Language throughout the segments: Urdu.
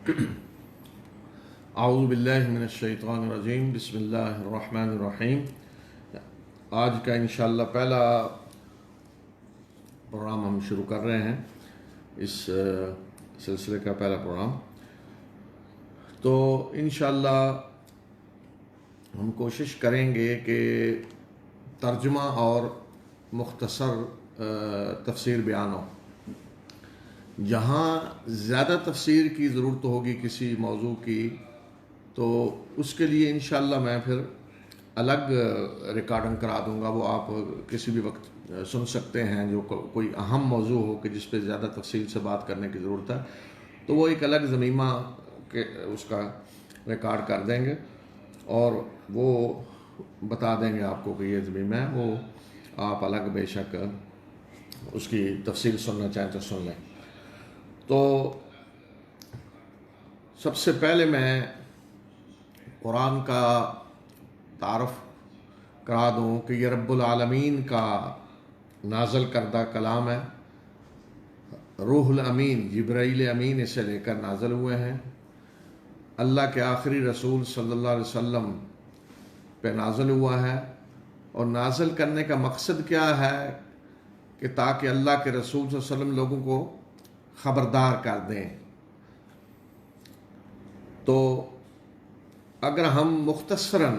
اعوذ باللہ من الشیطان الرجیم، بسم اللہ الرحمن الرحیم۔ آج کا انشاءاللہ پہلا پروگرام ہم شروع کر رہے ہیں، اس سلسلے کا پہلا پروگرام۔ تو انشاءاللہ ہم کوشش کریں گے کہ ترجمہ اور مختصر تفسیر بیان ہو۔ جہاں زیادہ تفسیر کی ضرورت ہوگی کسی موضوع کی تو اس کے لیے انشاءاللہ میں پھر الگ ریکارڈنگ کرا دوں گا، وہ آپ کسی بھی وقت سن سکتے ہیں۔ جو کوئی اہم موضوع ہو کہ جس پہ زیادہ تفصیل سے بات کرنے کی ضرورت ہے تو وہ ایک الگ ضمیمہ کے اس کا ریکارڈ کر دیں گے اور وہ بتا دیں گے آپ کو کہ یہ ضمیمہ ہے، وہ آپ الگ بے شک اس کی تفصیل سننا چاہیں تو سن لیں۔ تو سب سے پہلے میں قرآن کا تعارف کرا دوں کہ یہ رب العالمین کا نازل کردہ کلام ہے۔ روح الامین جبرائیل امین اسے لے کر نازل ہوئے ہیں۔ اللہ کے آخری رسول صلی اللہ علیہ وسلم پہ نازل ہوا ہے، اور نازل کرنے کا مقصد کیا ہے کہ تاکہ اللہ کے رسول صلی اللہ علیہ وسلم لوگوں کو خبردار کر دیں۔ تو اگر ہم مختصراً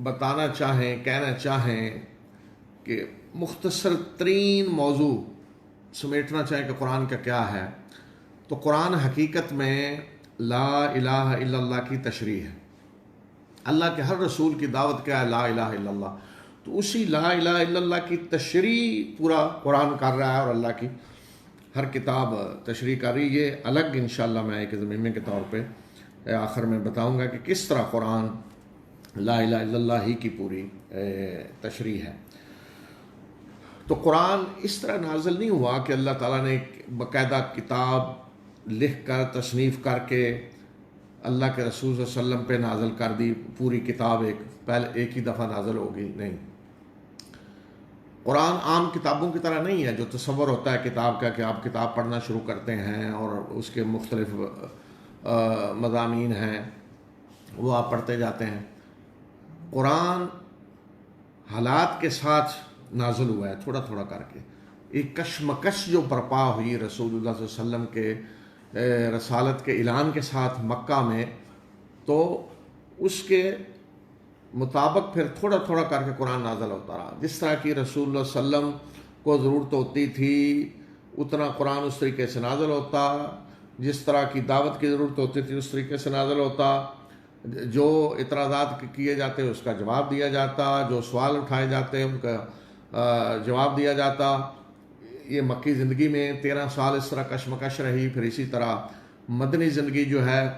بتانا چاہیں، کہنا چاہیں کہ مختصر ترین موضوع سمیٹنا چاہیں کہ قرآن کا کیا ہے، تو قرآن حقیقت میں لا الہ الا اللہ کی تشریح ہے۔ اللہ کے ہر رسول کی دعوت کیا ہے؟ لا الہ الا اللہ۔ تو اسی لا الہ الا اللہ کی تشریح پورا قرآن کر رہا ہے، اور اللہ کی ہر کتاب تشریح کر رہی ہے۔ یہ الگ انشاءاللہ میں ایک ضمیمے کے طور پہ آخر میں بتاؤں گا کہ کس طرح قرآن لا الہ الا اللہ ہی کی پوری تشریح ہے۔ تو قرآن اس طرح نازل نہیں ہوا کہ اللہ تعالیٰ نے ایک باقاعدہ کتاب لکھ کر تصنیف کر کے اللہ کے رسول صلی اللہ علیہ وسلم پہ نازل کر دی، پوری کتاب ایک ہی دفعہ نازل ہوگی، نہیں۔ قرآن عام کتابوں کی طرح نہیں ہے جو تصور ہوتا ہے کتاب کا کہ آپ کتاب پڑھنا شروع کرتے ہیں اور اس کے مختلف مضامین ہیں وہ آپ پڑھتے جاتے ہیں۔ قرآن حالات کے ساتھ نازل ہوا ہے، تھوڑا تھوڑا کر کے۔ ایک کشمکش جو برپا ہوئی رسول اللہ صلی اللہ علیہ وسلم کے رسالت کے اعلان کے ساتھ مکہ میں، تو اس کے مطابق پھر تھوڑا تھوڑا کر کے قرآن نازل ہوتا رہا۔ جس طرح کی رسول اللہ صلی اللہ علیہ وسلم کو ضرورت ہوتی تھی اتنا قرآن اس طریقے سے نازل ہوتا، جس طرح کی دعوت کی ضرورت ہوتی تھی اس طریقے سے نازل ہوتا، جو اعتراضات کیے جاتے اس کا جواب دیا جاتا، جو سوال اٹھائے جاتے ان کا جواب دیا جاتا۔ یہ مکی زندگی میں 13 سال اس طرح کشمکش رہی، پھر اسی طرح مدنی زندگی جو ہے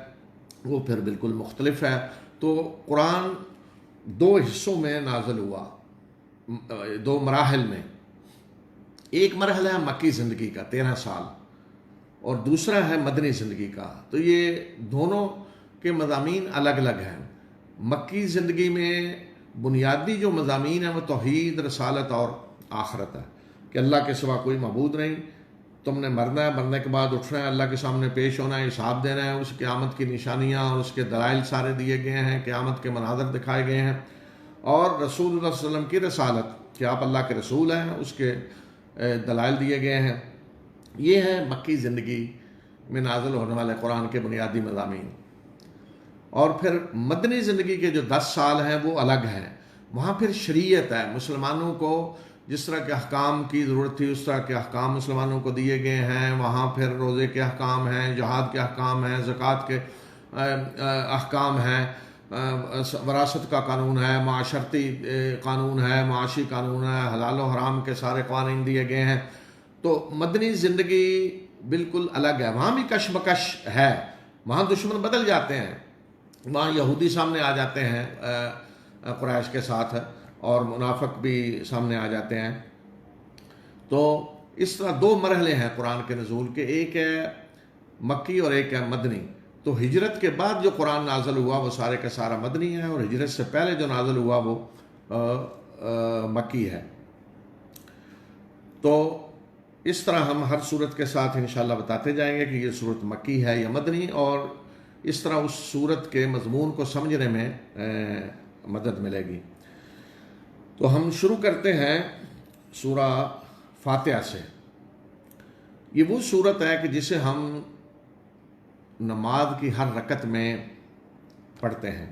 وہ پھر بالکل مختلف ہے۔ تو قرآن 2 حصوں میں نازل ہوا، 2 مراحل میں۔ ایک مرحلہ ہے مکی زندگی کا 13 سال، اور دوسرا ہے مدنی زندگی کا۔ تو یہ دونوں کے مضامین الگ الگ ہیں۔ مکی زندگی میں بنیادی جو مضامین ہیں وہ توحید، رسالت اور آخرت ہے، کہ اللہ کے سوا کوئی معبود نہیں، تم نے مرنا ہے، مرنے کے بعد اٹھنا ہے، اللہ کے سامنے پیش ہونا ہے، حساب دینا ہے۔ اس قیامت کی نشانیاں اور اس کے دلائل سارے دیے گئے ہیں، قیامت کے مناظر دکھائے گئے ہیں، اور رسول اللہ صلی اللہ علیہ وسلم کی رسالت کہ آپ اللہ کے رسول ہیں، اس کے دلائل دیے گئے ہیں۔ یہ ہے مکی زندگی میں نازل ہونے والے قرآن کے بنیادی مضامین۔ اور پھر مدنی زندگی کے جو 10 سال ہیں وہ الگ ہیں۔ وہاں پھر شریعت ہے، مسلمانوں کو جس طرح کے احکام کی ضرورت تھی اس طرح کے احکام مسلمانوں کو دیے گئے ہیں۔ وہاں پھر روزے کے احکام ہیں، جہاد کے احکام ہیں، زکوٰۃ کے احکام ہیں، وراثت کا قانون ہے، معاشرتی قانون ہے، معاشی قانون ہے، حلال و حرام کے سارے قوانین دیے گئے ہیں۔ تو مدنی زندگی بالکل الگ ہے۔ وہاں بھی کشمکش ہے، وہاں دشمن بدل جاتے ہیں، وہاں یہودی سامنے آ جاتے ہیں قریش کے ساتھ، اور منافق بھی سامنے آ جاتے ہیں۔ تو اس طرح 2 مرحلے ہیں قرآن کے نزول کے، ایک ہے مکی اور ایک ہے مدنی۔ تو ہجرت کے بعد جو قرآن نازل ہوا وہ سارے کا سارا مدنی ہے، اور ہجرت سے پہلے جو نازل ہوا وہ مکی ہے۔ تو اس طرح ہم ہر صورت کے ساتھ انشاءاللہ بتاتے جائیں گے کہ یہ صورت مکی ہے یا مدنی، اور اس طرح اس صورت کے مضمون کو سمجھنے میں مدد ملے گی۔ تو ہم شروع کرتے ہیں سورہ فاتحہ سے۔ یہ وہ صورت ہے کہ جسے ہم نماز کی ہر رکعت میں پڑھتے ہیں،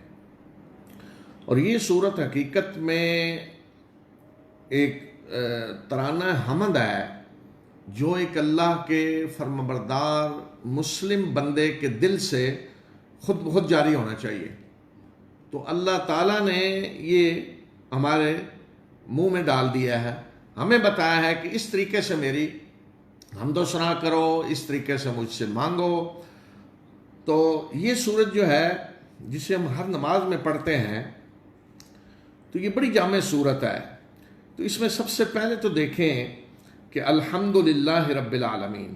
اور یہ صورت حقیقت میں ایک ترانہ حمد ہے جو ایک اللہ کے فرمانبردار مسلم بندے کے دل سے خود بخود جاری ہونا چاہیے۔ تو اللہ تعالیٰ نے یہ ہمارے منہ میں ڈال دیا ہے، ہمیں بتایا ہے کہ اس طریقے سے میری حمد و ثنا کرو، اس طریقے سے مجھ سے مانگو۔ تو یہ سورت جو ہے جسے ہم ہر نماز میں پڑھتے ہیں، تو یہ بڑی جامع سورت ہے۔ تو اس میں سب سے پہلے تو دیکھیں کہ الحمدللہ رب العالمین،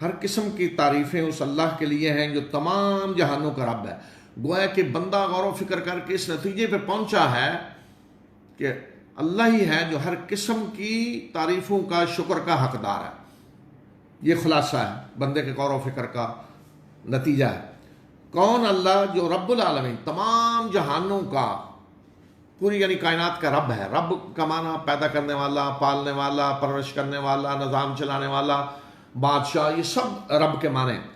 ہر قسم کی تعریفیں اس اللہ کے لیے ہیں جو تمام جہانوں کا رب ہے۔ گویا کہ بندہ غور و فکر کر کے اس نتیجے پہ پہنچا ہے کہ اللہ ہی ہے جو ہر قسم کی تعریفوں کا، شکر کا حقدار ہے۔ یہ خلاصہ ہے بندے کے غور و فکر کا نتیجہ ہے۔ کون؟ اللہ جو رب العالمین، تمام جہانوں کا، پوری یعنی کائنات کا رب ہے۔ رب کا معنی پیدا کرنے والا، پالنے والا، پرورش کرنے والا، نظام چلانے والا، بادشاہ، یہ سب رب کے معنی ہیں۔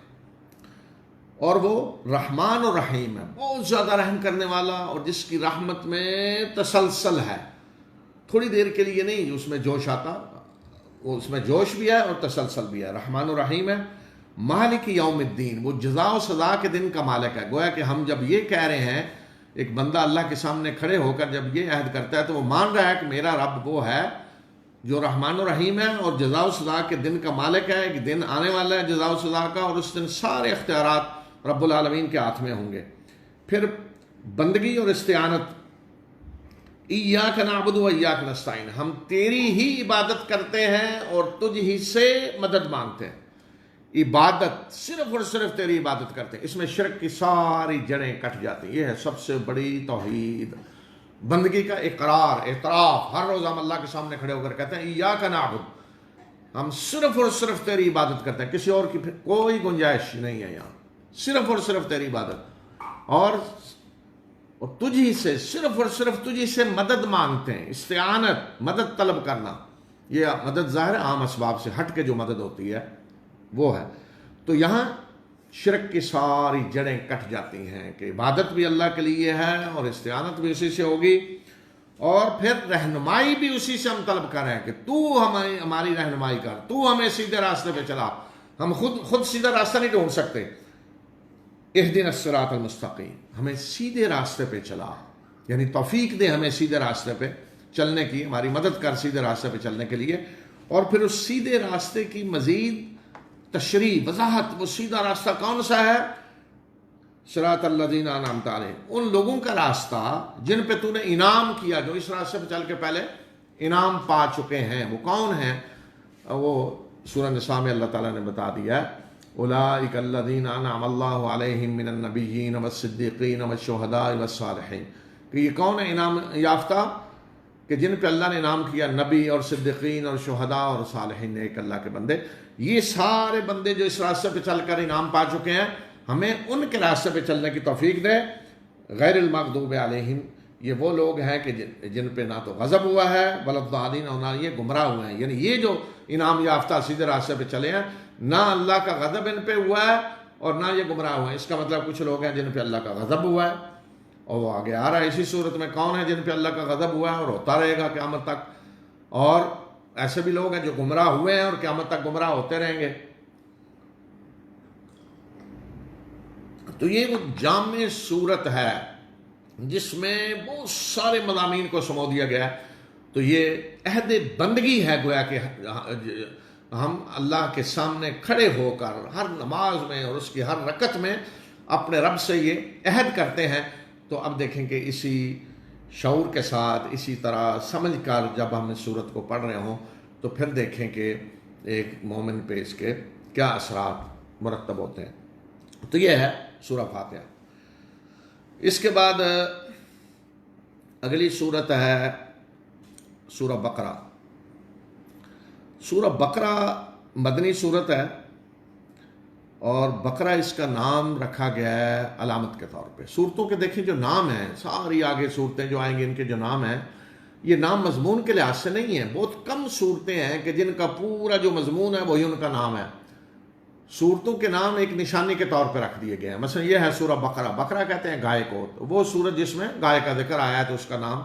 اور وہ رحمان اور رحیم ہے، بہت زیادہ رحم کرنے والا، اور جس کی رحمت میں تسلسل ہے، تھوڑی دیر کے لیے نہیں اس میں جوش آتا، وہ اس میں جوش بھی ہے اور تسلسل بھی ہے۔ رحمان و رحیم ہے۔ مالک یوم الدین، وہ جزا و سزا کے دن کا مالک ہے۔ گویا کہ ہم جب یہ کہہ رہے ہیں، ایک بندہ اللہ کے سامنے کھڑے ہو کر جب یہ عہد کرتا ہے تو وہ مان رہا ہے کہ میرا رب وہ ہے جو رحمان و رحیم ہے اور جزا و سزا کے دن کا مالک ہے۔ ایک دن آنے والا ہے جزا و سزا کا، اور اس دن سارے اختیارات رب العالمین کے ہاتھ میں ہوں گے۔ پھر بندگی اور استعانت، ایاک نعبد و ایاک نستعین، ہم تیری ہی عبادت کرتے ہیں اور تجھ ہی سے مدد مانگتے ہیں۔ عبادت، صرف اور صرف تیری عبادت کرتے ہیں۔ اس میں شرک کی ساری جڑیں کٹ جاتی ہیں۔ یہ ہے سب سے بڑی توحید، بندگی کا اقرار، اعتراف۔ ہر روز ہم اللہ کے سامنے کھڑے ہو کر کہتے ہیں ایاک نعبد، ہم صرف اور صرف تیری عبادت کرتے ہیں، کسی اور کی کوئی گنجائش نہیں ہے یہاں، صرف اور صرف تیری عبادت، اور تجھ ہی سے، صرف اور صرف تجھ ہی سے مدد مانگتے ہیں۔ استعانت، مدد طلب کرنا، یہ مدد ظاہر عام اسباب سے ہٹ کے جو مدد ہوتی ہے وہ ہے۔ تو یہاں شرک کی ساری جڑیں کٹ جاتی ہیں کہ عبادت بھی اللہ کے لیے ہے اور استعانت بھی اسی سے ہوگی، اور پھر رہنمائی بھی اسی سے ہم طلب کر رہے ہیں کہ تو ہماری رہنمائی کر، تو ہمیں سیدھے راستے پہ چلا۔ ہم خود سیدھا راستہ نہیں ڈھونڈ سکتے۔ اہدنا الصراط المستقیم، ہمیں سیدھے راستے پہ چلا، یعنی توفیق دے ہمیں سیدھے راستے پہ چلنے کی، ہماری مدد کر سیدھے راستے پہ چلنے کے لیے۔ اور پھر اس سیدھے راستے کی مزید تشریح، وضاحت، وہ سیدھا راستہ کون سا ہے؟ صراط الذین انعمت علیہم، ان لوگوں کا راستہ جن پہ تو نے انعام کیا، جو اس راستے پہ چل کے پہلے انعام پا چکے ہیں۔ وہ کون ہیں؟ وہ سورہ نساء میں اللہ تعالیٰ نے بتا دیا ہے، اولئک الذین انعم اللہ علیہم من النبیین والصدیقین والشہداء والصالحین، کہ یہ کون ہے انعام یافتہ؟ کہ جن پہ اللہ نے انعام کیا، نبی اور صدیقین اور شہداء اور صالحین، ایک اللہ کے بندے۔ یہ سارے بندے جو اس راستے پہ چل کر انعام پا چکے ہیں، ہمیں ان کے راستے پہ چلنے کی توفیق دے۔ غیر المغضوب علیہم، یہ وہ لوگ ہیں کہ جن پہ نہ تو غضب ہوا ہے ولا الضالین، اور نہ یہ گمراہ ہوئے ہیں۔ یعنی یہ جو انعام یافتہ سیدھے راستے پہ چلے ہیں، نہ اللہ کا غضب ان پہ ہوا ہے اور نہ یہ گمراہ ہوئے ہیں۔ اس کا مطلب کچھ لوگ ہیں جن پہ اللہ کا غضب ہوا ہے، اور وہ آگے آ رہا ہے اسی صورت میں کون ہے جن پہ اللہ کا غضب ہوا ہے اور ہوتا رہے گا قیامت تک، اور ایسے بھی لوگ ہیں جو گمراہ ہوئے ہیں اور قیامت تک گمراہ ہوتے رہیں گے۔ تو یہ وہ جامع صورت ہے جس میں بہت سارے مضامین کو سمو دیا گیا ہے۔ تو یہ عہد بندگی ہے، گویا کہ ہم اللہ کے سامنے کھڑے ہو کر ہر نماز میں اور اس کی ہر رکعت میں اپنے رب سے یہ عہد کرتے ہیں۔ تو اب دیکھیں کہ اسی شعور کے ساتھ، اسی طرح سمجھ کر جب ہم اس صورت کو پڑھ رہے ہوں تو پھر دیکھیں کہ ایک مومن پہ اس کے کیا اثرات مرتب ہوتے ہیں۔ تو یہ ہے سورہ فاتحہ۔ اس کے بعد اگلی صورت ہے سورہ بقرہ۔ سورہ بقرہ مدنی صورت ہے، اور بقرہ اس کا نام رکھا گیا ہے علامت کے طور پہ۔ صورتوں کے دیکھیں جو نام ہیں، ساری آگے صورتیں جو آئیں گی ان کے جو نام ہیں، یہ نام مضمون کے لحاظ سے نہیں ہیں۔ بہت کم صورتیں ہیں کہ جن کا پورا جو مضمون ہے وہی ان کا نام ہے۔ صورتوں کے نام ایک نشانی کے طور پہ رکھ دیے گئے ہیں۔ مثلا یہ ہے سورہ بقرہ، بقرہ کہتے ہیں گائے کو، تو وہ سورت جس میں گائے کا ذکر آیا ہے تو اس کا نام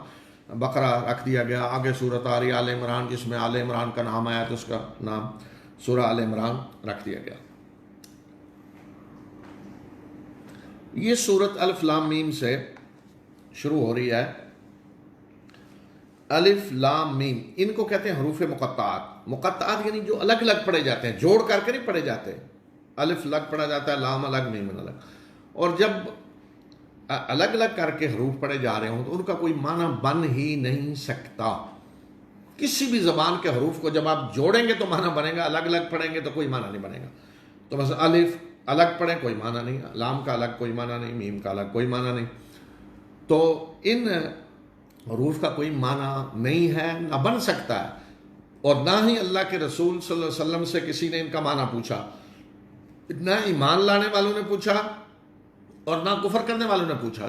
بقرہ رکھ دیا گیا۔ آگے سورت آ رہی آل عمران، جس میں آل عمران کا نام آیا تو اس کا نام سورہ آل عمران رکھ دیا گیا۔ یہ سورت الف لام میم سے شروع ہو رہی ہے۔ الف لام میم ان کو کہتے ہیں حروف مقطعات۔ مقطعات یعنی جو الگ الگ پڑھے جاتے ہیں، جوڑ کر کے نہیں پڑھے جاتے۔ الف الگ پڑھا جاتا ہے، لام الگ، میم الگ۔ اور جب الگ الگ کر کے حروف پڑھے جا رہے ہوں تو ان کا کوئی معنی بن ہی نہیں سکتا۔ کسی بھی زبان کے حروف کو جب آپ جوڑیں گے تو معنی بنے گا، الگ الگ پڑھیں گے تو کوئی معنی نہیں بنے گا۔ تو مثلا الف الگ پڑھیں کوئی معنی نہیں، لام کا الگ کوئی معنی نہیں، میم کا الگ کوئی معنی نہیں۔ تو ان حروف کا کوئی معنی نہیں ہے، نہ بن سکتا ہے، اور نہ ہی اللہ کے رسول صلی اللہ علیہ وسلم سے کسی نے ان کا معنی پوچھا، نہ ایمان لانے والوں نے پوچھا اور نہ کفر کرنے والوں نے پوچھا۔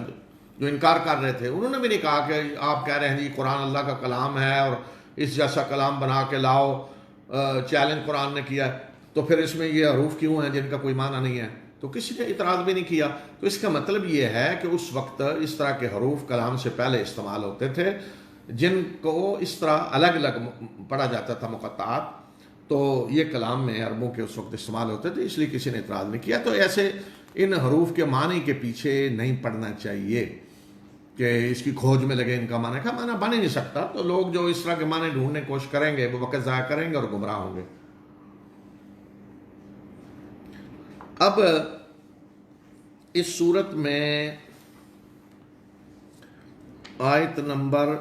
جو انکار کر رہے تھے انہوں نے بھی نہیں کہا کہ آپ کہہ رہے ہیں جی قرآن اللہ کا کلام ہے اور اس جیسا کلام بنا کے لاؤ، چیلنج قرآن نے کیا تو پھر اس میں یہ حروف کیوں ہیں جن کا کوئی معنی نہیں ہے؟ تو کسی نے اعتراض بھی نہیں کیا۔ تو اس کا مطلب یہ ہے کہ اس وقت اس طرح کے حروف کلام سے پہلے استعمال ہوتے تھے جن کو اس طرح الگ الگ پڑھا جاتا تھا مقطعات، تو یہ کلام میں عربوں کے اس وقت استعمال ہوتے تھے، اس لیے کسی نے اعتراض نہیں کیا۔ تو ایسے ان حروف کے معنی کے پیچھے نہیں پڑنا چاہیے کہ اس کی کھوج میں لگے ان کا معنی بن ہی نہیں سکتا۔ تو لوگ جو اس طرح کے معنی ڈھونڈنے کی کوشش کریں گے وہ وقت ضائع کریں گے اور گمراہ ہوں گے۔ اب اس صورت میں آیت نمبر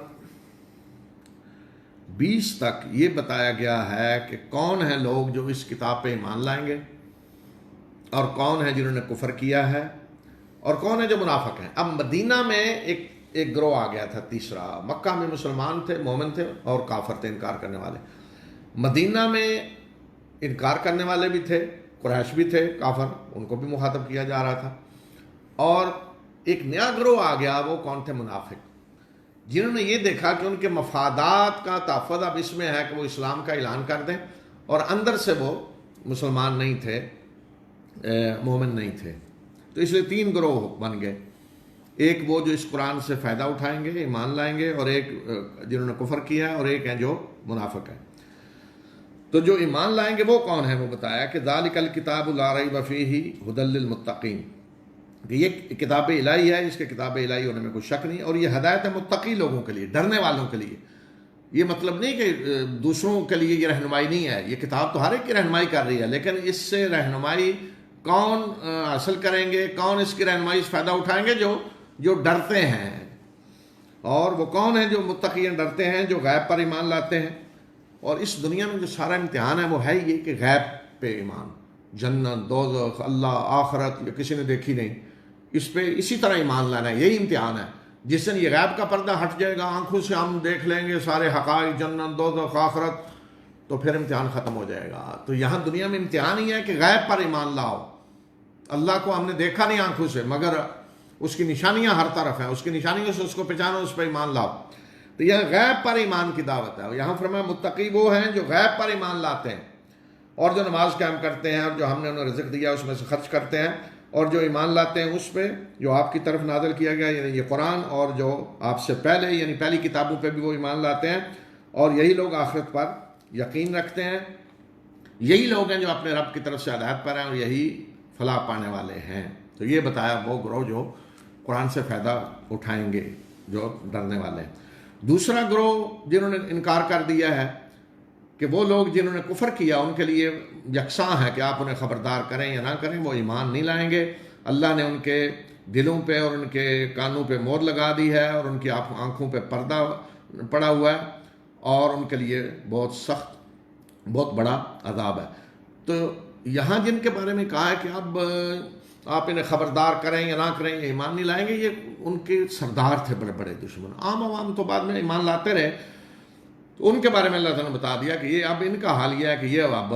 20 تک یہ بتایا گیا ہے کہ کون ہیں لوگ جو اس کتاب پہ ایمان لائیں گے، اور کون ہیں جنہوں نے کفر کیا ہے، اور کون ہیں جو منافق ہیں۔ اب مدینہ میں ایک گروہ آ گیا تھا تیسرا۔ مکہ میں مسلمان تھے، مومن تھے، اور کافر تھے، انکار کرنے والے۔ مدینہ میں انکار کرنے والے بھی تھے، قریش بھی تھے کافر، ان کو بھی مخاطب کیا جا رہا تھا۔ اور ایک نیا گروہ آ گیا، وہ کون تھے؟ منافق، جنہوں نے یہ دیکھا کہ ان کے مفادات کا تحفظ اب اس میں ہے کہ وہ اسلام کا اعلان کر دیں، اور اندر سے وہ مسلمان نہیں تھے، مومن نہیں تھے۔ تو اس لیے 3 گروہ بن گئے، ایک وہ جو اس قرآن سے فائدہ اٹھائیں گے، ایمان لائیں گے، اور ایک جنہوں نے کفر کیا ہے، اور ایک ہیں جو منافق ہیں۔ تو جو ایمان لائیں گے وہ کون ہیں؟ وہ بتایا کہ ذالک الکتاب لا ریب فیہ ھدی للمتقین، کہ یہ کتاب الہی ہے، اس کے کتاب الہی ہونے میں کوئی شک نہیں، اور یہ ہدایت ہے متقی لوگوں کے لیے، ڈرنے والوں کے لیے۔ یہ مطلب نہیں کہ دوسروں کے لیے یہ رہنمائی نہیں ہے، یہ کتاب تو ہر ایک کی رہنمائی کر رہی ہے، لیکن اس سے رہنمائی کون حاصل کریں گے، کون اس کی رہنمائی سے فائدہ اٹھائیں گے؟ جو ڈرتے ہیں۔ اور وہ کون ہیں جو متقین ڈرتے ہیں، جو غیب پر ایمان لاتے ہیں۔ اور اس دنیا میں جو سارا امتحان ہے وہ ہے یہ کہ غیب پہ ایمان، جنت، دوزخ، اللہ، آخرت، یہ کسی نے دیکھی نہیں، اس پہ اسی طرح ایمان لانا ہے، یہی امتحان ہے۔ جس دن یہ غیب کا پردہ ہٹ جائے گا، آنکھوں سے ہم دیکھ لیں گے سارے حقائق، جنت، دوزخ، آخرت، تو پھر امتحان ختم ہو جائے گا۔ تو یہاں دنیا میں امتحان ہی ہے کہ غیب پر ایمان لاؤ۔ اللہ کو ہم نے دیکھا نہیں آنکھوں سے، مگر اس کی نشانیاں ہر طرف ہیں، اس کی نشانیوں سے اس کو پہچانو، اس پہ ایمان لاؤ۔ تو یہ غیب پر ایمان کی دعوت ہے۔ یہاں فرمایا متقی وہ ہیں جو غیب پر ایمان لاتے ہیں، اور جو نماز قائم کرتے ہیں، اور جو ہم نے انہیں رزق دیا اس میں سے خرچ کرتے ہیں، اور جو ایمان لاتے ہیں اس پہ جو آپ کی طرف نازل کیا گیا، یعنی یہ قرآن، اور جو آپ سے پہلے یعنی پہلی کتابوں پہ بھی وہ ایمان لاتے ہیں، اور یہی لوگ آخرت پر یقین رکھتے ہیں۔ یہی لوگ ہیں جو اپنے رب کی طرف سے ہدایت پر ہیں، اور یہی فلاح پانے والے ہیں۔ تو یہ بتایا وہ گروہ جو قرآن سے فائدہ اٹھائیں گے، جو ڈرنے والے ہیں۔ دوسرا گروہ جنہوں نے انکار کر دیا ہے کہ وہ لوگ جنہوں نے کفر کیا، ان کے لیے یکساں ہے کہ آپ انہیں خبردار کریں یا نہ کریں، وہ ایمان نہیں لائیں گے۔ اللہ نے ان کے دلوں پہ اور ان کے کانوں پہ مہر لگا دی ہے، اور ان کی آنکھوں پہ پردہ پڑا ہوا ہے، اور ان کے لیے بہت سخت، بہت بڑا عذاب ہے۔ تو یہاں جن کے بارے میں کہا ہے کہ اب آپ انہیں خبردار کریں یا نہ کریں، یہ ایمان نہیں لائیں گے، یہ ان کے سردار تھے بڑے بڑے دشمن۔ عام عوام تو بعد میں ایمان لاتے رہے، تو ان کے بارے میں اللہ تعالیٰ نے بتا دیا کہ یہ اب ان کا حال یہ ہے کہ یہ اب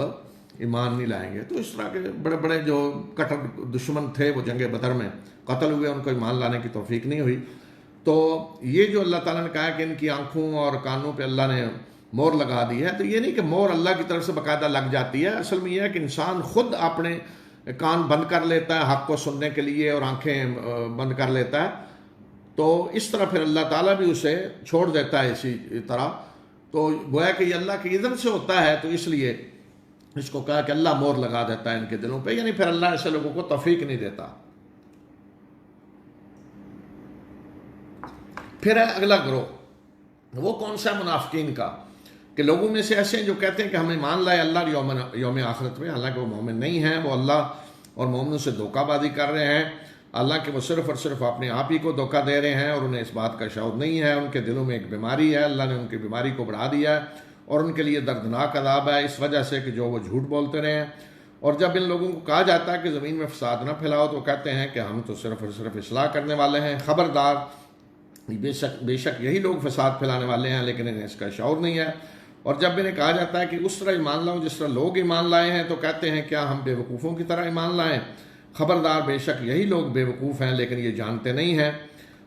ایمان نہیں لائیں گے. تو اس طرح کے بڑے بڑے جو کٹر دشمن تھے وہ جنگ بدر میں قتل ہوئے، ان کو ایمان لانے کی توفیق نہیں ہوئی. تو یہ جو اللہ تعالیٰ نے کہا کہ ان کی آنکھوں اور کانوں پہ اللہ نے مور لگا دی ہے، تو یہ نہیں کہ مور اللہ کی طرف سے باقاعدہ لگ جاتی ہے. اصل میں یہ ہے کہ انسان خود اپنے کان بند کر لیتا ہے حق کو سننے کے لیے اور آنکھیں بند کر لیتا ہے. تو اس طرح پھر اللہ تعالیٰ بھی اسے چھوڑ دیتا ہے اسی طرح. تو گویا کہ یہ اللہ کے اذن سے ہوتا ہے، تو اس لیے اس کو کہا کہ اللہ مور لگا دیتا ہے ان کے دلوں پہ، یعنی پھر اللہ ایسے لوگوں کو توفیق نہیں دیتا. پھر ہے اگلا گروہ، وہ کون سا منافقین کا، کہ لوگوں میں سے ایسے ہیں جو کہتے ہیں کہ ہم ایمان لائے اللہ اور یوم آخرت میں، حالانکہ وہ مومن نہیں ہیں، وہ اللہ اور مومنوں سے دھوکہ بازی کر رہے ہیں. حالانکہ وہ صرف اور صرف اپنے آپ ہی کو دھوکہ دے رہے ہیں اور انہیں اس بات کا شعور نہیں ہے. ان کے دلوں میں ایک بیماری ہے، اللہ نے ان کی بیماری کو بڑھا دیا ہے اور ان کے لیے دردناک عذاب ہے اس وجہ سے کہ جو وہ جھوٹ بولتے رہے ہیں. اور جب ان لوگوں کو کہا جاتا ہے کہ زمین میں فساد نہ پھیلاؤ تو کہتے ہیں کہ ہم تو صرف اور صرف اصلاح کرنے والے ہیں. خبردار، بے شک یہی لوگ فساد پھیلانے والے ہیں لیکن انہیں اس کا شعور نہیں ہے. اور جب انہیں کہا جاتا ہے کہ اس طرح ایمان لاؤ جس طرح لوگ ایمان لائے ہیں تو کہتے ہیں کیا ہم بے وقوفوں کی طرح ایمان لائیں. خبردار، بے شک یہی لوگ بے وقوف ہیں لیکن یہ جانتے نہیں ہیں.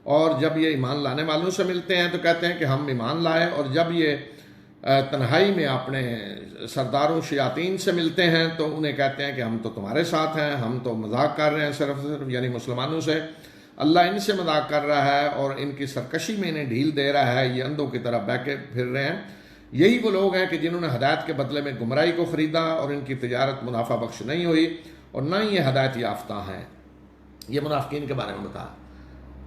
اور جب یہ ایمان لانے والوں سے ملتے ہیں تو کہتے ہیں کہ ہم ایمان لائے، اور جب یہ تنہائی میں اپنے سرداروں شیاطین سے ملتے ہیں تو انہیں کہتے ہیں کہ ہم تو تمہارے ساتھ ہیں، ہم تو مذاق کر رہے ہیں صرف یعنی مسلمانوں سے. اللہ ان سے مذاق کر رہا ہے اور ان کی سرکشی میں انہیں ڈھیل دے رہا ہے. یہ اندھوں کی طرح بہکے پھر رہے ہیں. یہی وہ لوگ ہیں کہ جنہوں نے ہدایت کے بدلے میں گمراہی کو خریدا اور ان کی تجارت منافع بخش نہیں ہوئی اور نہ ہی یہ ہدایت یافتہ ہیں. یہ منافقین کے بارے میں بتا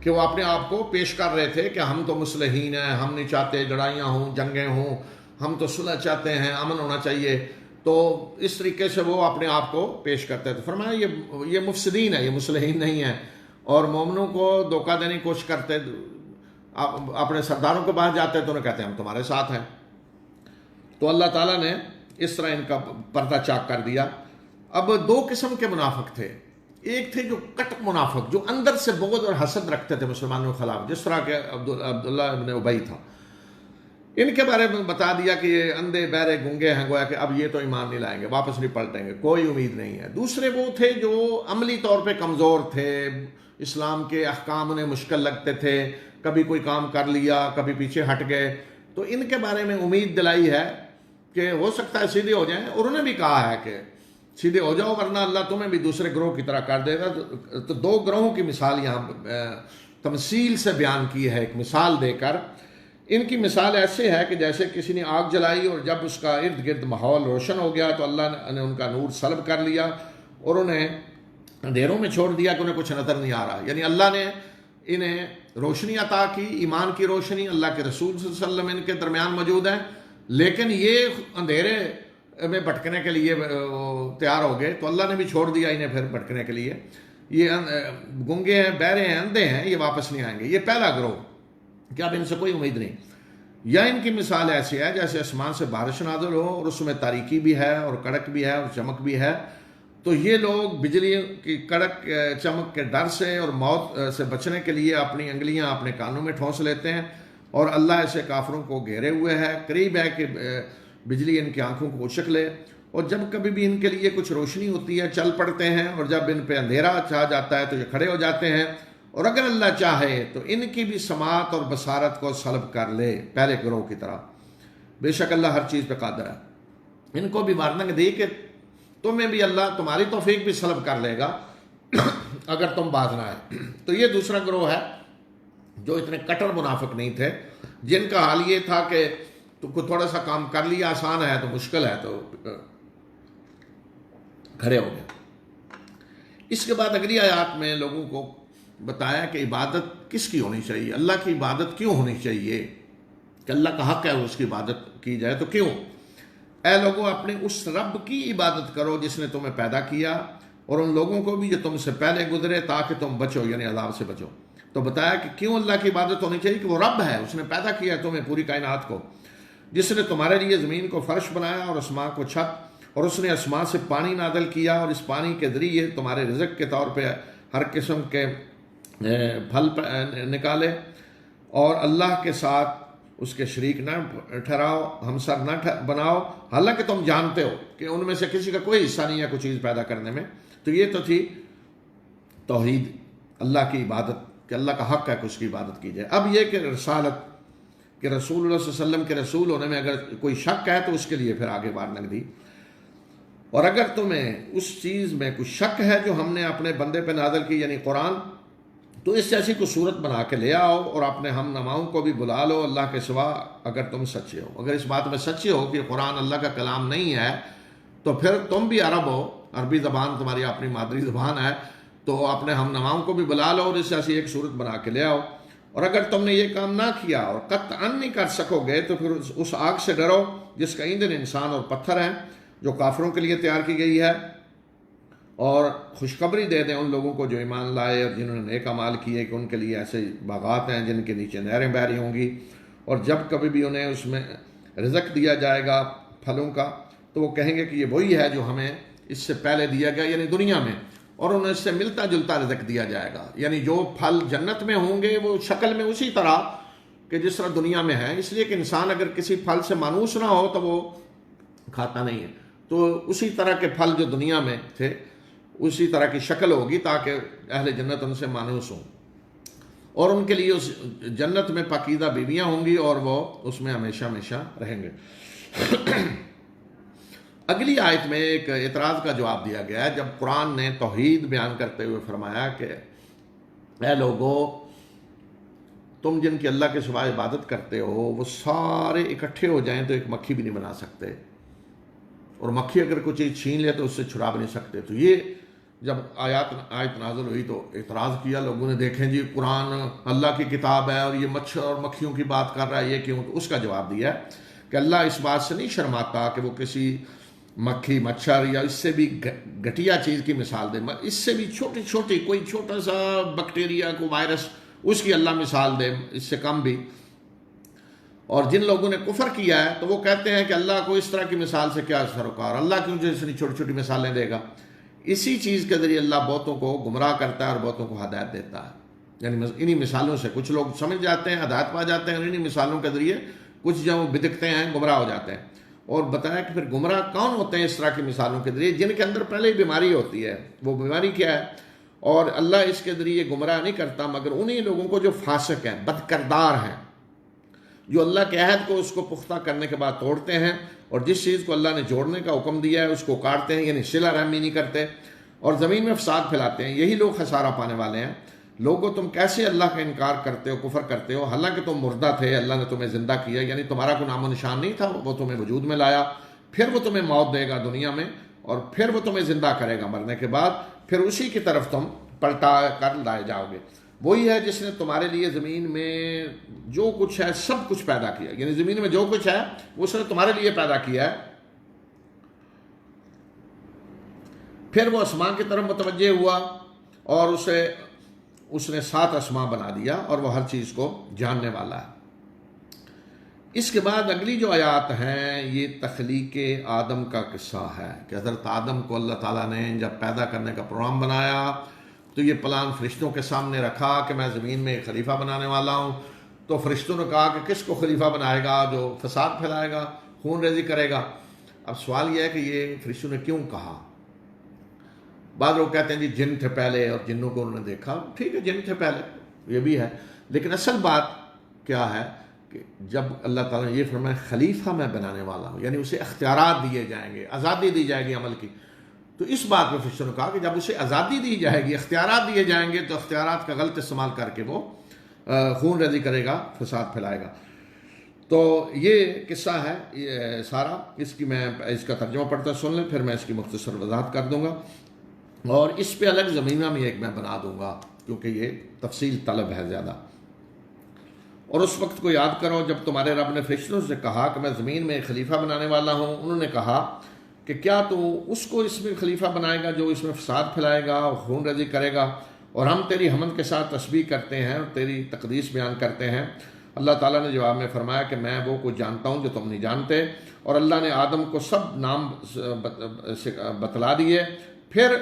کہ وہ اپنے آپ کو پیش کر رہے تھے کہ ہم تو مصلحین ہیں، ہم نہیں چاہتے لڑائیاں ہوں، جنگیں ہوں، ہم تو صلح چاہتے ہیں، امن ہونا چاہیے. تو اس طریقے سے وہ اپنے آپ کو پیش کرتے تھے. فرمایا یہ مفسدین ہے، یہ مصلحین نہیں ہیں، اور مومنوں کو دھوکہ دینے کی کوشش کرتے. اپنے سرداروں کے پاس جاتے تو انہیں کہتے ہیں ہم تمہارے ساتھ ہیں. تو اللہ تعالیٰ نے اس طرح ان کا پردہ چاک کر دیا. اب دو قسم کے منافق تھے. ایک تھے جو کٹ منافق، جو اندر سے بغض اور حسد رکھتے تھے مسلمانوں کے خلاف، جس طرح کہ عبداللہ ابن ابی تھا. ان کے بارے میں بتا دیا کہ یہ اندھے بہرے گنگے ہیں، گویا کہ اب یہ تو ایمان نہیں لائیں گے، واپس نہیں پلٹیں گے، کوئی امید نہیں ہے. دوسرے وہ تھے جو عملی طور پہ کمزور تھے، اسلام کے احکام انہیں مشکل لگتے تھے، کبھی کوئی کام کر لیا کبھی پیچھے ہٹ گئے. تو ان کے بارے میں امید دلائی ہے کہ ہو سکتا ہے سیدھے ہو جائیں. اور انہوں نے بھی کہا ہے کہ سیدھے ہو جاؤ ورنہ اللہ تمہیں بھی دوسرے گروہ کی طرح کر دے گا. تو دو گروہوں کی مثال یہاں تمثیل سے بیان کی ہے، ایک مثال دے کر. ان کی مثال ایسے ہے کہ جیسے کسی نے آگ جلائی اور جب اس کا ارد گرد ماحول روشن ہو گیا تو اللہ نے ان کا نور سلب کر لیا اور انہیں اندھیروں میں چھوڑ دیا کہ انہیں کچھ نظر نہیں آ رہا. یعنی اللہ نے انہیں روشنی عطا کی، ایمان کی روشنی. اللہ کے رسول صلی اللہ علیہ وسلم ان کے درمیان موجود ہیں، لیکن یہ اندھیرے میں بھٹکنے کے لیے تیار ہو گئے تو اللہ نے بھی چھوڑ دیا انہیں پھر بھٹکنے کے لیے. یہ گنگے ہیں، بہرے ہیں، اندھے ہیں، یہ واپس نہیں آئیں گے. یہ پہلا گروہ کہ اب ان سے کوئی امید نہیں. یا ان کی مثال ایسی ہے جیسے آسمان سے بارش نازل ہو اور اس میں تاریکی بھی ہے اور کڑک بھی ہے اور چمک بھی ہے. تو یہ لوگ بجلی کی کڑک چمک کے ڈر سے اور موت سے بچنے کے لیے اپنی انگلیاں اپنے کانوں میں ٹھونس لیتے ہیں. اور اللہ ایسے کافروں کو گھیرے ہوئے ہے، قریب ہے کہ بجلی ان کی آنکھوں کو اچک لے. اور جب کبھی بھی ان کے لیے کچھ روشنی ہوتی ہے چل پڑتے ہیں، اور جب ان پہ اندھیرا چھا جاتا ہے تو یہ کھڑے ہو جاتے ہیں. اور اگر اللہ چاہے تو ان کی بھی سماعت اور بصارت کو سلب کر لے پہلے گروہ کی طرح. بے شک اللہ ہر چیز پہ قادر ہے. ان کو بھی وارننگ دی کہ تمہیں بھی اللہ تمہاری توفیق بھی سلب کر لے گا اگر تم باز نہ آئے. تو یہ دوسرا گروہ ہے جو اتنے کٹر منافق نہیں تھے، جن کا حال یہ تھا کہ تو تھوڑا سا کام کر لیا آسان ہے تو مشکل ہے تو کھڑے ہو گئے. اس کے بعد اگلی آیات میں لوگوں کو بتایا کہ عبادت کس کی ہونی چاہیے، اللہ کی عبادت کیوں ہونی چاہیے، کہ اللہ کا حق ہے اس کی عبادت کی جائے تو کیوں. اے لوگوں اپنے اس رب کی عبادت کرو جس نے تمہیں پیدا کیا اور ان لوگوں کو بھی جو تم سے پہلے گزرے تاکہ تم بچو، یعنی عذاب سے بچو. تو بتایا کہ کیوں اللہ کی عبادت ہونی چاہیے کہ وہ رب ہے، اس نے پیدا کیا تمہیں پوری کائنات کو، جس نے تمہارے لیے زمین کو فرش بنایا اور آسمان کو چھت، اور اس نے آسمان سے پانی نازل کیا اور اس پانی کے ذریعے تمہارے رزق کے طور پہ ہر قسم کے پھل نکالے. اور اللہ کے ساتھ اس کے شریک نہ ٹھہراؤ، ہمسر نہ بناؤ، حالانکہ تم جانتے ہو کہ ان میں سے کسی کا کوئی حصہ نہیں ہے کوئی چیز پیدا کرنے میں۔ تو یہ تو تھی توحید، اللہ کی عبادت، کہ اللہ کا حق ہے کہ اس کی عبادت کی جائے۔ اب یہ کہ رسالت، کہ رسول اللہ صلی اللہ علیہ وسلم کے رسول ہونے میں اگر کوئی شک ہے تو اس کے لیے پھر آگے بات لگ دی، اور اگر تمہیں اس چیز میں کوئی شک ہے جو ہم نے اپنے بندے پہ نازل کی یعنی قرآن، تو اس جیسی کوئی صورت بنا کے لے آؤ اور اپنے ہم نماؤں کو بھی بلا لو اللہ کے سوا، اگر تم سچے ہو۔ اگر اس بات میں سچے ہو کہ قرآن اللہ کا کلام نہیں ہے، تو پھر تم بھی عرب ہو، عربی زبان تمہاری اپنی مادری زبان ہے، تو اپنے ہم نماؤں کو بھی بلا لو اور اس جیسی ایک صورت بنا کے لے آؤ۔ اور اگر تم نے یہ کام نہ کیا اور قطعاً نہیں کر سکو گے تو پھر اس آگ سے ڈرو جس کا ایندھن انسان اور پتھر ہے، جو کافروں کے لیے تیار کی گئی ہے، اور خوشخبری دے دیں ان لوگوں کو جو ایمان لائے اور جنہوں نے نیک اعمال کیے کہ ان کے لیے ایسے باغات ہیں جن کے نیچے نہریں بہ رہی ہوں گی، اور جب کبھی بھی انہیں اس میں رزق دیا جائے گا پھلوں کا تو وہ کہیں گے کہ یہ وہی ہے جو ہمیں اس سے پہلے دیا گیا یعنی دنیا میں، اور انہیں اس سے ملتا جلتا رزق دیا جائے گا، یعنی جو پھل جنت میں ہوں گے وہ شکل میں اسی طرح کہ جس طرح دنیا میں ہے، اس لیے کہ انسان اگر کسی پھل سے مانوس نہ ہو تو وہ کھاتا نہیں ہے، تو اسی طرح کے پھل جو دنیا میں تھے اسی طرح کی شکل ہوگی تاکہ اہل جنت ان سے مانوس ہوں، اور ان کے لیے اس جنت میں پاکیزہ بیویاں ہوں گی اور وہ اس میں ہمیشہ ہمیشہ رہیں گے۔ اگلی آیت میں ایک اعتراض کا جواب دیا گیا ہے، جب قرآن نے توحید بیان کرتے ہوئے فرمایا کہ اے لوگو تم جن کی اللہ کے سوا عبادت کرتے ہو وہ سارے اکٹھے ہو جائیں تو ایک مکھی بھی نہیں بنا سکتے، اور مکھی اگر کوئی چیز چھین لے تو اس سے چھڑا بھی نہیں سکتے۔ تو یہ جب آیت نازل ہوئی تو اعتراض کیا لوگوں نے، دیکھیں جی قرآن اللہ کی کتاب ہے اور یہ مچھر اور مکھیوں کی بات کر رہا ہے، یہ کیوں؟ تو اس کا جواب دیا ہے کہ اللہ اس بات سے نہیں شرماتا کہ وہ کسی مکھی، مچھر یا اس سے بھی گھٹیا چیز کی مثال دے، اس سے بھی چھوٹی چھوٹی کوئی چھوٹا سا بیکٹیریا کو وائرس، اس کی اللہ مثال دے، اس سے کم بھی۔ اور جن لوگوں نے کفر کیا ہے تو وہ کہتے ہیں کہ اللہ کو اس طرح کی مثال سے کیا سروکار، اللہ کیوں جو اتنی چھوٹی چھوٹی مثالیں دے گا؟ اسی چیز کے ذریعے اللہ بہتوں کو گمراہ کرتا ہے اور بہتوں کو ہدایت دیتا ہے، یعنی انہی مثالوں سے کچھ لوگ سمجھ جاتے ہیں، ہدایت پا جاتے ہیں، اور انہی مثالوں کے ذریعے کچھ جو بدکتے ہیں گمراہ ہو جاتے ہیں۔ اور بتایا کہ پھر گمراہ کون ہوتے ہیں اس طرح کی مثالوں کے ذریعے؟ جن کے اندر پہلے ہی بیماری ہوتی ہے۔ وہ بیماری کیا ہے؟ اور اللہ اس کے ذریعے گمراہ نہیں کرتا مگر انہی لوگوں کو جو فاسق ہیں، بد کردار ہیں، جو اللہ کے عہد کو اس کو پختہ کرنے کے بعد توڑتے ہیں، اور جس چیز کو اللہ نے جوڑنے کا حکم دیا ہے اس کو کاٹتے ہیں، یعنی صلہ رحمی نہیں کرتے، اور زمین میں فساد پھیلاتے ہیں۔ یہی لوگ خسارہ پانے والے ہیں۔ لوگوں تم کیسے اللہ کا انکار کرتے ہو، کفر کرتے ہو، حالانکہ تم مردہ تھے، اللہ نے تمہیں زندہ کیا، یعنی تمہارا کوئی نام و نشان نہیں تھا، وہ تمہیں وجود میں لایا، پھر وہ تمہیں موت دے گا دنیا میں، اور پھر وہ تمہیں زندہ کرے گا مرنے کے بعد، پھر اسی کی طرف تم پلٹا کر لائے جاؤ گے۔ وہی ہے جس نے تمہارے لیے زمین میں جو کچھ ہے سب کچھ پیدا کیا، یعنی زمین میں جو کچھ ہے وہ اس نے تمہارے لیے پیدا کیا ہے۔ پھر وہ آسمان کی طرف متوجہ ہوا اور اس نے 7 آسمان بنا دیا، اور وہ ہر چیز کو جاننے والا ہے۔ اس کے بعد اگلی جو آیات ہیں یہ تخلیق آدم کا قصہ ہے کہ حضرت آدم کو اللہ تعالیٰ نے جب پیدا کرنے کا پروگرام بنایا تو یہ پلان فرشتوں کے سامنے رکھا کہ میں زمین میں ایک خلیفہ بنانے والا ہوں۔ تو فرشتوں نے کہا کہ کس کو خلیفہ بنائے گا؟ جو فساد پھیلائے گا، خون ریزی کرے گا۔ اب سوال یہ ہے کہ یہ فرشتوں نے کیوں کہا؟ بعض لوگ کہتے ہیں جی جن تھے پہلے اور جنوں کو انہوں نے دیکھا، ٹھیک ہے جن تھے پہلے، یہ بھی ہے، لیکن اصل بات کیا ہے کہ جب اللہ تعالیٰ نے یہ فرمایا خلیفہ میں بنانے والا ہوں، یعنی اسے اختیارات دیے جائیں گے، آزادی دی جائے گی عمل کی، تو اس بات میں فرشتوں نے کہا کہ جب اسے آزادی دی جائے گی، اختیارات دیے جائیں گے، تو اختیارات کا غلط استعمال کر کے وہ خون ریزی کرے گا، فساد پھیلائے گا۔ تو یہ قصہ ہے یہ سارا، میں اس کا ترجمہ پڑھتا سن لیں، پھر میں اس کی مختصر وضاحت کر دوں گا، اور اس پہ الگ زمینہ میں ایک میں بنا دوں گا کیونکہ یہ تفصیل طلب ہے زیادہ۔ اور اس وقت کو یاد کرو جب تمہارے رب نے فرشتوں سے کہا کہ میں زمین میں ایک خلیفہ بنانے والا ہوں، انہوں نے کہا کہ کیا تو اس کو اس میں خلیفہ بنائے گا جو اس میں فساد پھیلائے گا اور خون ریزی کرے گا؟ اور ہم تیری حمد کے ساتھ تسبیح کرتے ہیں اور تیری تقدیس بیان کرتے ہیں۔ اللہ تعالیٰ نے جواب میں فرمایا کہ میں وہ کچھ جانتا ہوں جو تم نہیں جانتے، اور اللہ نے آدم کو سب نام بتلا دیے، پھر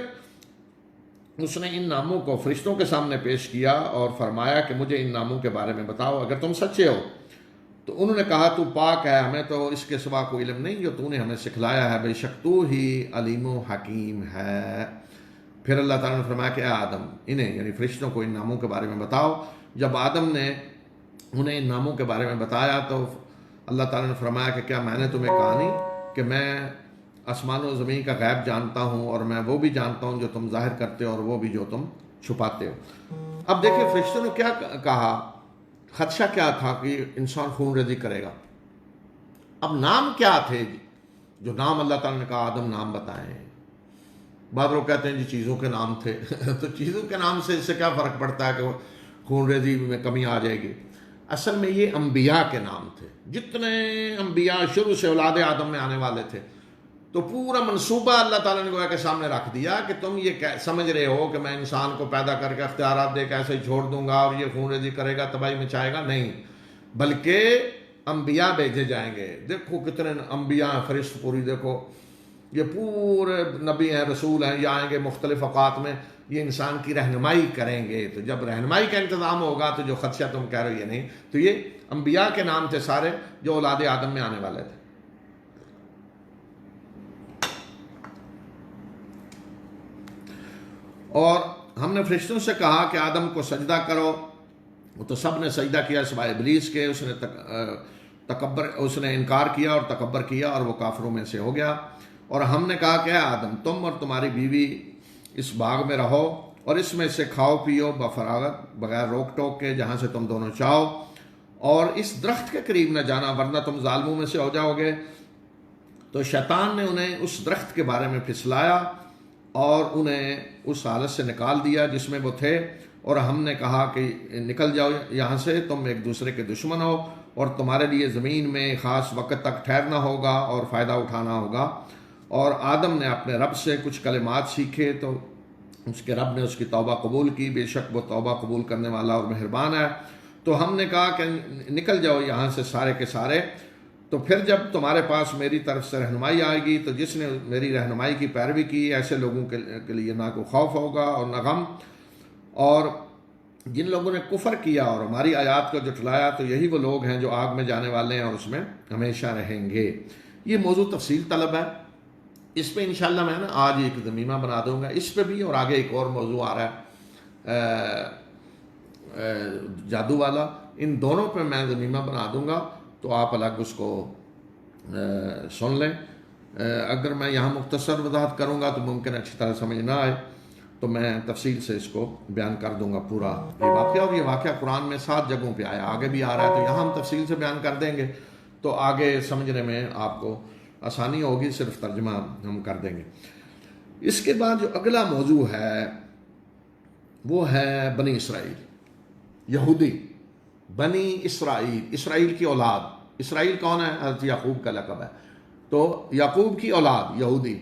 اس نے ان ناموں کو فرشتوں کے سامنے پیش کیا اور فرمایا کہ مجھے ان ناموں کے بارے میں بتاؤ اگر تم سچے ہو۔ تو انہوں نے کہا تو پاک ہے، ہمیں تو اس کے سوا کوئی علم نہیں جو تو نے ہمیں سکھلایا ہے، بے شک تو ہی علیم و حکیم ہے۔ پھر اللہ تعالیٰ نے فرمایا کہ اے آدم، انہیں یعنی فرشتوں کو ان ناموں کے بارے میں بتاؤ۔ جب آدم نے انہیں ان ناموں کے بارے میں بتایا تو اللہ تعالیٰ نے فرمایا کہ کیا میں نے تمہیں کہا نہیں کہ میں آسمان و زمین کا غیب جانتا ہوں، اور میں وہ بھی جانتا ہوں جو تم ظاہر کرتے ہو اور وہ بھی جو تم چھپاتے ہو۔ اب دیکھیں فرشتوں نے کیا کہا، خدشہ کیا تھا کہ انسان خون ریزی کرے گا۔ اب نام کیا تھے جو نام اللہ تعالیٰ نے کہا آدم نام بتائیں۔ بعض لوگ کہتے ہیں جی چیزوں کے نام تھے تو چیزوں کے نام سے اس سے کیا فرق پڑتا ہے کہ خون ریزی میں کمی آ جائے گی؟ اصل میں یہ انبیاء کے نام تھے، جتنے انبیاء شروع سے اولاد آدم میں آنے والے تھے، تو پورا منصوبہ اللہ تعالیٰ نے گویا کے سامنے رکھ دیا کہ تم یہ سمجھ رہے ہو کہ میں انسان کو پیدا کر کے اختیارات دے کے ایسے ہی چھوڑ دوں گا اور یہ خون ریزی کرے گا، تباہی مچائے گا، نہیں، بلکہ انبیاء بھیجے جائیں گے۔ دیکھو کتنے انبیاء ہیں، فرشت پوری دیکھو، یہ پورے نبی ہیں، رسول ہیں، یہ آئیں گے مختلف اوقات میں، یہ انسان کی رہنمائی کریں گے۔ تو جب رہنمائی کا انتظام ہوگا تو جو خدشہ تم کہہ رہے ہو یہ نہیں، تو یہ انبیاء کے نام تھے سارے جو اولاد آدم میں آنے والے تھے۔ اور ہم نے فرشتوں سے کہا کہ آدم کو سجدہ کرو، تو سب نے سجدہ کیا سوائے ابلیس کے، اس نے انکار کیا اور تکبر کیا اور وہ کافروں میں سے ہو گیا۔ اور ہم نے کہا کہ اے آدم، تم اور تمہاری بیوی اس باغ میں رہو اور اس میں سے کھاؤ پیو بفراغت، بغیر روک ٹوک کے، جہاں سے تم دونوں چاہو، اور اس درخت کے قریب نہ جانا ورنہ تم ظالموں میں سے ہو جاؤ گے۔ تو شیطان نے انہیں اس درخت کے بارے میں پھسلایا اور انہیں اس حالت سے نکال دیا جس میں وہ تھے، اور ہم نے کہا کہ نکل جاؤ یہاں سے، تم ایک دوسرے کے دشمن ہو اور تمہارے لیے زمین میں خاص وقت تک ٹھہرنا ہوگا اور فائدہ اٹھانا ہوگا۔ اور آدم نے اپنے رب سے کچھ کلمات سیکھے تو اس کے رب نے اس کی توبہ قبول کی، بے شک وہ توبہ قبول کرنے والا اور مہربان ہے۔ تو ہم نے کہا کہ نکل جاؤ یہاں سے سارے کے سارے، تو پھر جب تمہارے پاس میری طرف سے رہنمائی آئے گی تو جس نے میری رہنمائی کی پیروی کی ایسے لوگوں کے لیے نہ کوئی خوف ہوگا اور نہ غم، اور جن لوگوں نے کفر کیا اور ہماری آیات کو جھٹلایا تو یہی وہ لوگ ہیں جو آگ میں جانے والے ہیں اور اس میں ہمیشہ رہیں گے۔ یہ موضوع تفصیل طلب ہے، اس پہ انشاءاللہ میں نا آج ایک ضمیمہ بنا دوں گا اس پہ بھی، اور آگے ایک اور موضوع آ رہا ہے جادو والا، ان دونوں پہ میں ضمیمہ بنا دوں گا تو آپ الگ اس کو سن لیں۔ اگر میں یہاں مختصر وضاحت کروں گا تو ممکن اچھی طرح سمجھ نہ آئے، تو میں تفصیل سے اس کو بیان کر دوں گا پورا یہ واقعہ، اور یہ واقعہ قرآن میں 7 جگہوں پہ آیا، آگے بھی آ رہا ہے، تو یہاں ہم تفصیل سے بیان کر دیں گے تو آگے سمجھنے میں آپ کو آسانی ہوگی، صرف ترجمہ ہم کر دیں گے۔ اس کے بعد جو اگلا موضوع ہے وہ ہے بنی اسرائیل، یہودی، بنی اسرائیل، اسرائیل کی اولاد۔ اسرائیل کون ہے؟ حضرت یعقوب کا لقب ہے، تو یعقوب کی اولاد یہودی۔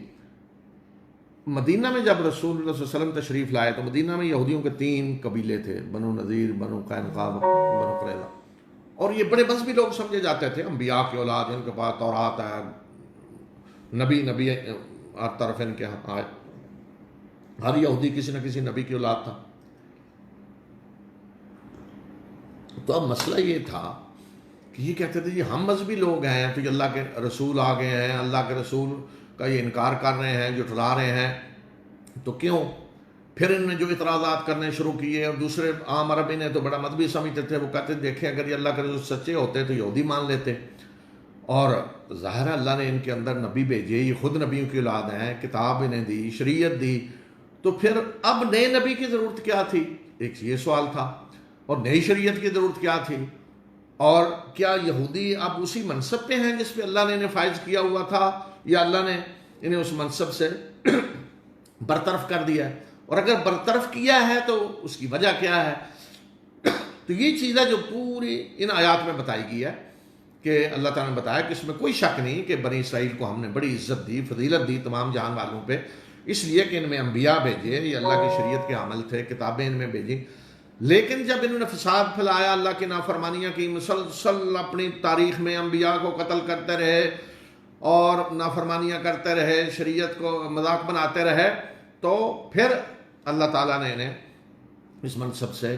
مدینہ میں جب رسول اللہ صلی اللہ علیہ وسلم تشریف لائے تو مدینہ میں یہودیوں کے 3 قبیلے تھے، بنو نذیر، بنو قینقاع، بنو قریظہ، اور یہ بڑے مذہبی لوگ سمجھے جاتے تھے، انبیاء کی اولاد، ان کے پاس تورات ہے، نبی ہر طرف ان کے آئے، ہر یہودی کسی نہ کسی نبی کی اولاد تھا۔ تو اب مسئلہ یہ تھا کہ یہ کہتے تھے جی ہم مذہبی لوگ ہیں تو یہ اللہ کے رسول آ گئے ہیں، اللہ کے رسول کا یہ انکار کر رہے ہیں، جھٹلا رہے ہیں، تو کیوں؟ پھر ان نے جو اعتراضات کرنے شروع کیے، اور دوسرے عام عربی نے تو بڑا مذہبی سمجھتے تھے، وہ کہتے دیکھیں اگر یہ اللہ کے رسول سچے ہوتے تو یہودی مان لیتے، اور ظاہر ہے اللہ نے ان کے اندر نبی بھیجے، یہ خود نبیوں کی اولاد ہیں، کتاب انہیں دی، شریعت دی، تو پھر اب نئے نبی کی ضرورت کیا تھی؟ ایک یہ سوال تھا، اور نئی شریعت کی ضرورت کیا تھی؟ اور کیا یہودی اب اسی منصب پہ ہیں جس پہ اللہ نے انہیں فائز کیا ہوا تھا، یا اللہ نے انہیں اس منصب سے برطرف کر دیا ہے؟ اور اگر برطرف کیا ہے تو اس کی وجہ کیا ہے؟ تو یہ چیز ہے جو پوری ان آیات میں بتائی گئی ہے کہ اللہ تعالیٰ نے بتایا کہ اس میں کوئی شک نہیں کہ بنی اسرائیل کو ہم نے بڑی عزت دی، فضیلت دی تمام جہان والوں پہ، اس لیے کہ ان میں انبیاء بھیجے، یہ اللہ کی شریعت کے عمل تھے، کتابیں ان میں بھیجی، لیکن جب انہوں نے فساد پھیلایا، اللہ کی نافرمانیاں کی، مسلسل اپنی تاریخ میں انبیاء کو قتل کرتے رہے اور نافرمانیاں کرتے رہے، شریعت کو مذاق بناتے رہے، تو پھر اللہ تعالیٰ نے انہیں اس منصب سے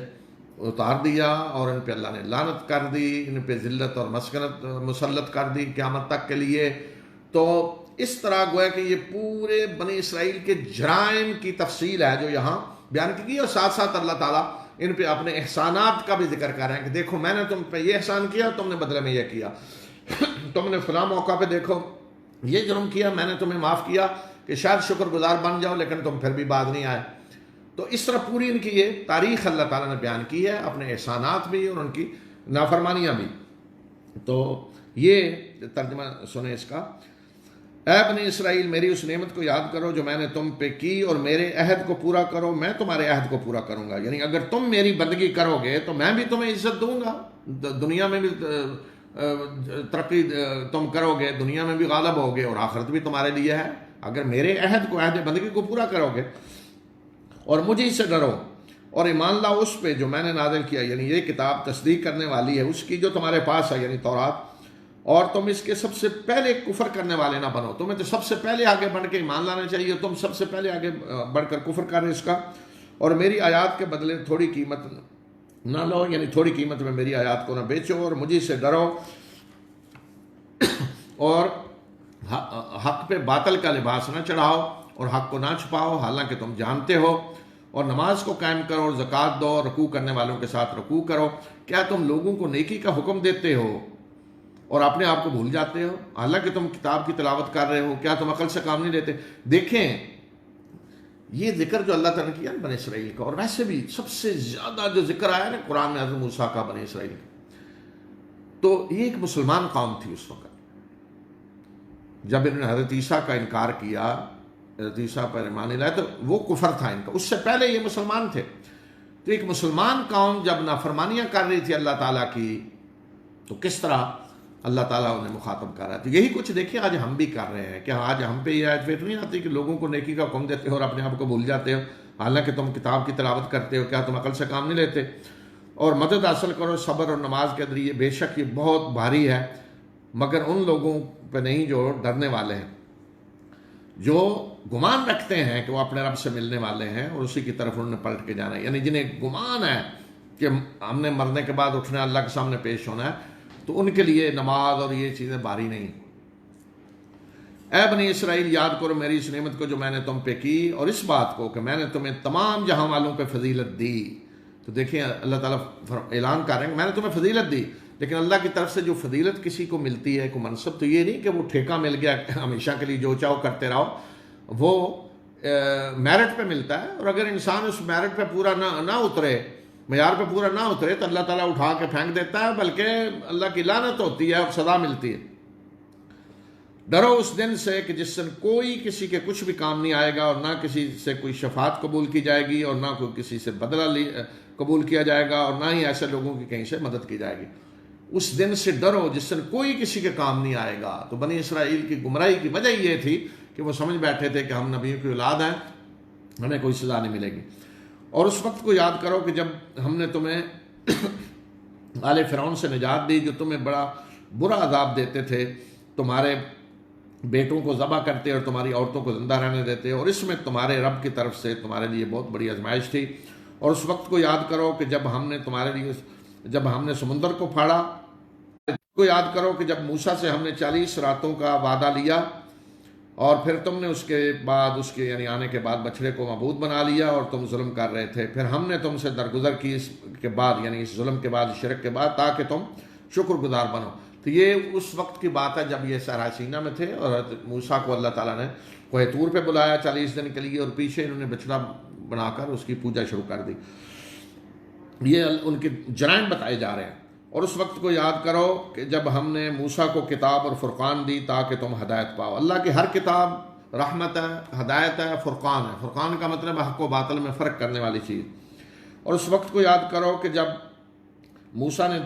اتار دیا اور ان پہ اللہ نے لعنت کر دی، ان پہ ذلت اور مسکنت مسلط کر دی قیامت تک کے لیے۔ تو اس طرح گویا کہ یہ پورے بنی اسرائیل کے جرائم کی تفصیل ہے جو یہاں بیان کی گئی، اور ساتھ ساتھ اللہ تعالیٰ ان پہ اپنے احسانات کا بھی ذکر کر رہے ہیں کہ دیکھو میں نے تم پہ یہ احسان کیا، تم نے بدلے میں یہ کیا، تم نے فلاں موقع پہ دیکھو یہ جرم کیا، میں نے تمہیں معاف کیا کہ شاید شکر گزار بن جاؤ، لیکن تم پھر بھی بعد نہیں آئے۔ تو اس طرح پوری ان کی یہ تاریخ اللہ تعالیٰ نے بیان کی ہے، اپنے احسانات بھی اور ان کی نافرمانیاں بھی۔ تو یہ ترجمہ سنیں اس کا، اے بنی اسرائیل میری اس نعمت کو یاد کرو جو میں نے تم پہ کی، اور میرے عہد کو پورا کرو، میں تمہارے عہد کو پورا کروں گا۔ یعنی اگر تم میری بندگی کرو گے تو میں بھی تمہیں عزت دوں گا، دنیا میں بھی ترقی تم کرو گے، دنیا میں بھی غالب ہوگے، اور آخرت بھی تمہارے لیے ہے اگر میرے عہد کو، عہد بندگی کو پورا کرو گے۔ اور مجھے سے ڈرو اور ایمان لاؤ اس پہ جو میں نے نازل کیا، یعنی یہ کتاب تصدیق کرنے والی ہے اس کی جو تمہارے پاس ہے، یعنی تورات، اور تم اس کے سب سے پہلے کفر کرنے والے نہ بنو۔ تمہیں تو سب سے پہلے آگے بڑھ کے ایمان لانا چاہیے، تم سب سے پہلے آگے بڑھ کر کفر کر اس کا، اور میری آیات کے بدلے تھوڑی قیمت نہ لو، یعنی تھوڑی قیمت میں میری آیات کو نہ بیچو، اور مجھے سے ڈرو اور حق پہ باطل کا لباس نہ چڑھاؤ اور حق کو نہ چھپاؤ حالانکہ تم جانتے ہو، اور نماز کو قائم کرو اور زکوٰۃ دو اور رکوع کرنے والوں کے ساتھ رکوع کرو۔ کیا تم لوگوں کو نیکی کا حکم دیتے ہو اور اپنے آپ کو بھول جاتے ہو، حالانکہ تم کتاب کی تلاوت کر رہے ہو؟ کیا تم عقل سے کام نہیں لیتے؟ دیکھیں یہ ذکر جو اللہ تعالیٰ نے کیا بنی اسرائیل کا، اور ویسے بھی سب سے زیادہ جو ذکر آیا نا قرآن میں حضرت موسیٰ کا بنی اسرائیل کا، تو یہ ایک مسلمان قوم تھی اس وقت جب انہوں نے حضرت عیسیٰ کا انکار کیا، حضرت عیسیٰ پر ایمان نہیں لائے، تو وہ کفر تھا ان کا، اس سے پہلے یہ مسلمان تھے۔ تو ایک مسلمان قوم جب نافرمانیاں کر رہی تھی اللہ تعالیٰ کی، تو کس طرح اللہ تعالیٰ انہیں مخاطب کر رہا ہے۔ تو یہی کچھ دیکھیں آج ہم بھی کر رہے ہیں کہ آج ہم پہ یہ آیت فیٹ نہیں آتی کہ لوگوں کو نیکی کا حکم دیتے ہو اور اپنے آپ کو بھول جاتے ہو حالانکہ تم کتاب کی تلاوت کرتے ہو، کیا تم عقل سے کام نہیں لیتے؟ اور مدد حاصل کرو صبر اور نماز کے ذریعے، بے شک یہ بہت بھاری ہے مگر ان لوگوں پہ نہیں جو ڈرنے والے ہیں، جو گمان رکھتے ہیں کہ وہ اپنے رب سے ملنے والے ہیں اور اسی کی طرف انہوں نے پلٹ کے جانا ہے، یعنی جنہیں گمان ہے کہ ہم نے مرنے کے بعد اٹھنا ہے، اللہ کے سامنے پیش ہونا ہے، تو ان کے لیے نماز اور یہ چیزیں بھاری نہیں۔ اے بنی اسرائیل یاد کرو میری اس نعمت کو جو میں نے تم پہ کی، اور اس بات کو کہ میں نے تمہیں تمام جہاں والوں پہ فضیلت دی۔ تو دیکھیں اللہ تعالیٰ اعلان کر رہے ہیں کہ میں نے تمہیں فضیلت دی، لیکن اللہ کی طرف سے جو فضیلت کسی کو ملتی ہے کوئی منصب، تو یہ نہیں کہ وہ ٹھیکہ مل گیا ہمیشہ کے لیے جو چاہو کرتے رہو، وہ میرٹ پہ ملتا ہے، اور اگر انسان اس میرٹ پہ پورا نہ اترے، معیار پہ پورا نہ اترے، تو اللہ تعالیٰ اٹھا کے پھینک دیتا ہے، بلکہ اللہ کی لعنت ہوتی ہے اور سزا ملتی ہے۔ ڈرو اس دن سے کہ جس دن کوئی کسی کے کچھ بھی کام نہیں آئے گا، اور نہ کسی سے کوئی شفاعت قبول کی جائے گی، اور نہ کوئی کسی سے بدلہ قبول کیا جائے گا، اور نہ ہی ایسے لوگوں کی کہیں سے مدد کی جائے گی۔ اس دن سے ڈرو جس دن کوئی کسی کے کام نہیں آئے گا۔ تو بنی اسرائیل کی گمراہی کی وجہ یہ تھی کہ وہ سمجھ بیٹھے تھے کہ ہم نبیوں کی اولاد ہیں، ہمیں کوئی سزا نہیں ملے گی۔ اور اس وقت کو یاد کرو کہ جب ہم نے تمہیں آل فرعون سے نجات دی، جو تمہیں بڑا برا عذاب دیتے تھے، تمہارے بیٹوں کو ذبح کرتے اور تمہاری عورتوں کو زندہ رہنے دیتے، اور اس میں تمہارے رب کی طرف سے تمہارے لیے بہت بڑی آزمائش تھی۔ اور اس وقت کو یاد کرو کہ جب ہم نے سمندر کو پھاڑا، کو یاد کرو کہ جب موسیٰ سے ہم نے 40 راتوں کا وعدہ لیا، اور پھر تم نے اس کے یعنی آنے کے بعد بچڑے کو معبود بنا لیا اور تم ظلم کر رہے تھے، پھر ہم نے تم سے درگزر کی اس کے بعد، یعنی اس ظلم کے بعد، شرک کے بعد، تاکہ تم شکر گزار بنو۔ تو یہ اس وقت کی بات ہے جب یہ صحرا سینا میں تھے، اور حضرت موسیٰ کو اللہ تعالیٰ نے کوہ طور پہ بلایا 40 دن کے لیے، اور پیچھے انہوں نے بچڑا بنا کر اس کی پوجا شروع کر دی۔ یہ ان کے جرائم بتائے جا رہے ہیں۔ اور اس وقت کو یاد کرو کہ جب ہم نے موسیٰ کو کتاب اور فرقان دی تاکہ تم ہدایت پاؤ۔ اللہ کی ہر کتاب رحمت ہے، ہدایت ہے، فرقان ہے۔ فرقان کا مطلب حق و باطل میں فرق کرنے والی چیز۔ اور اس وقت کو یاد کرو کہ جب موسیٰ نے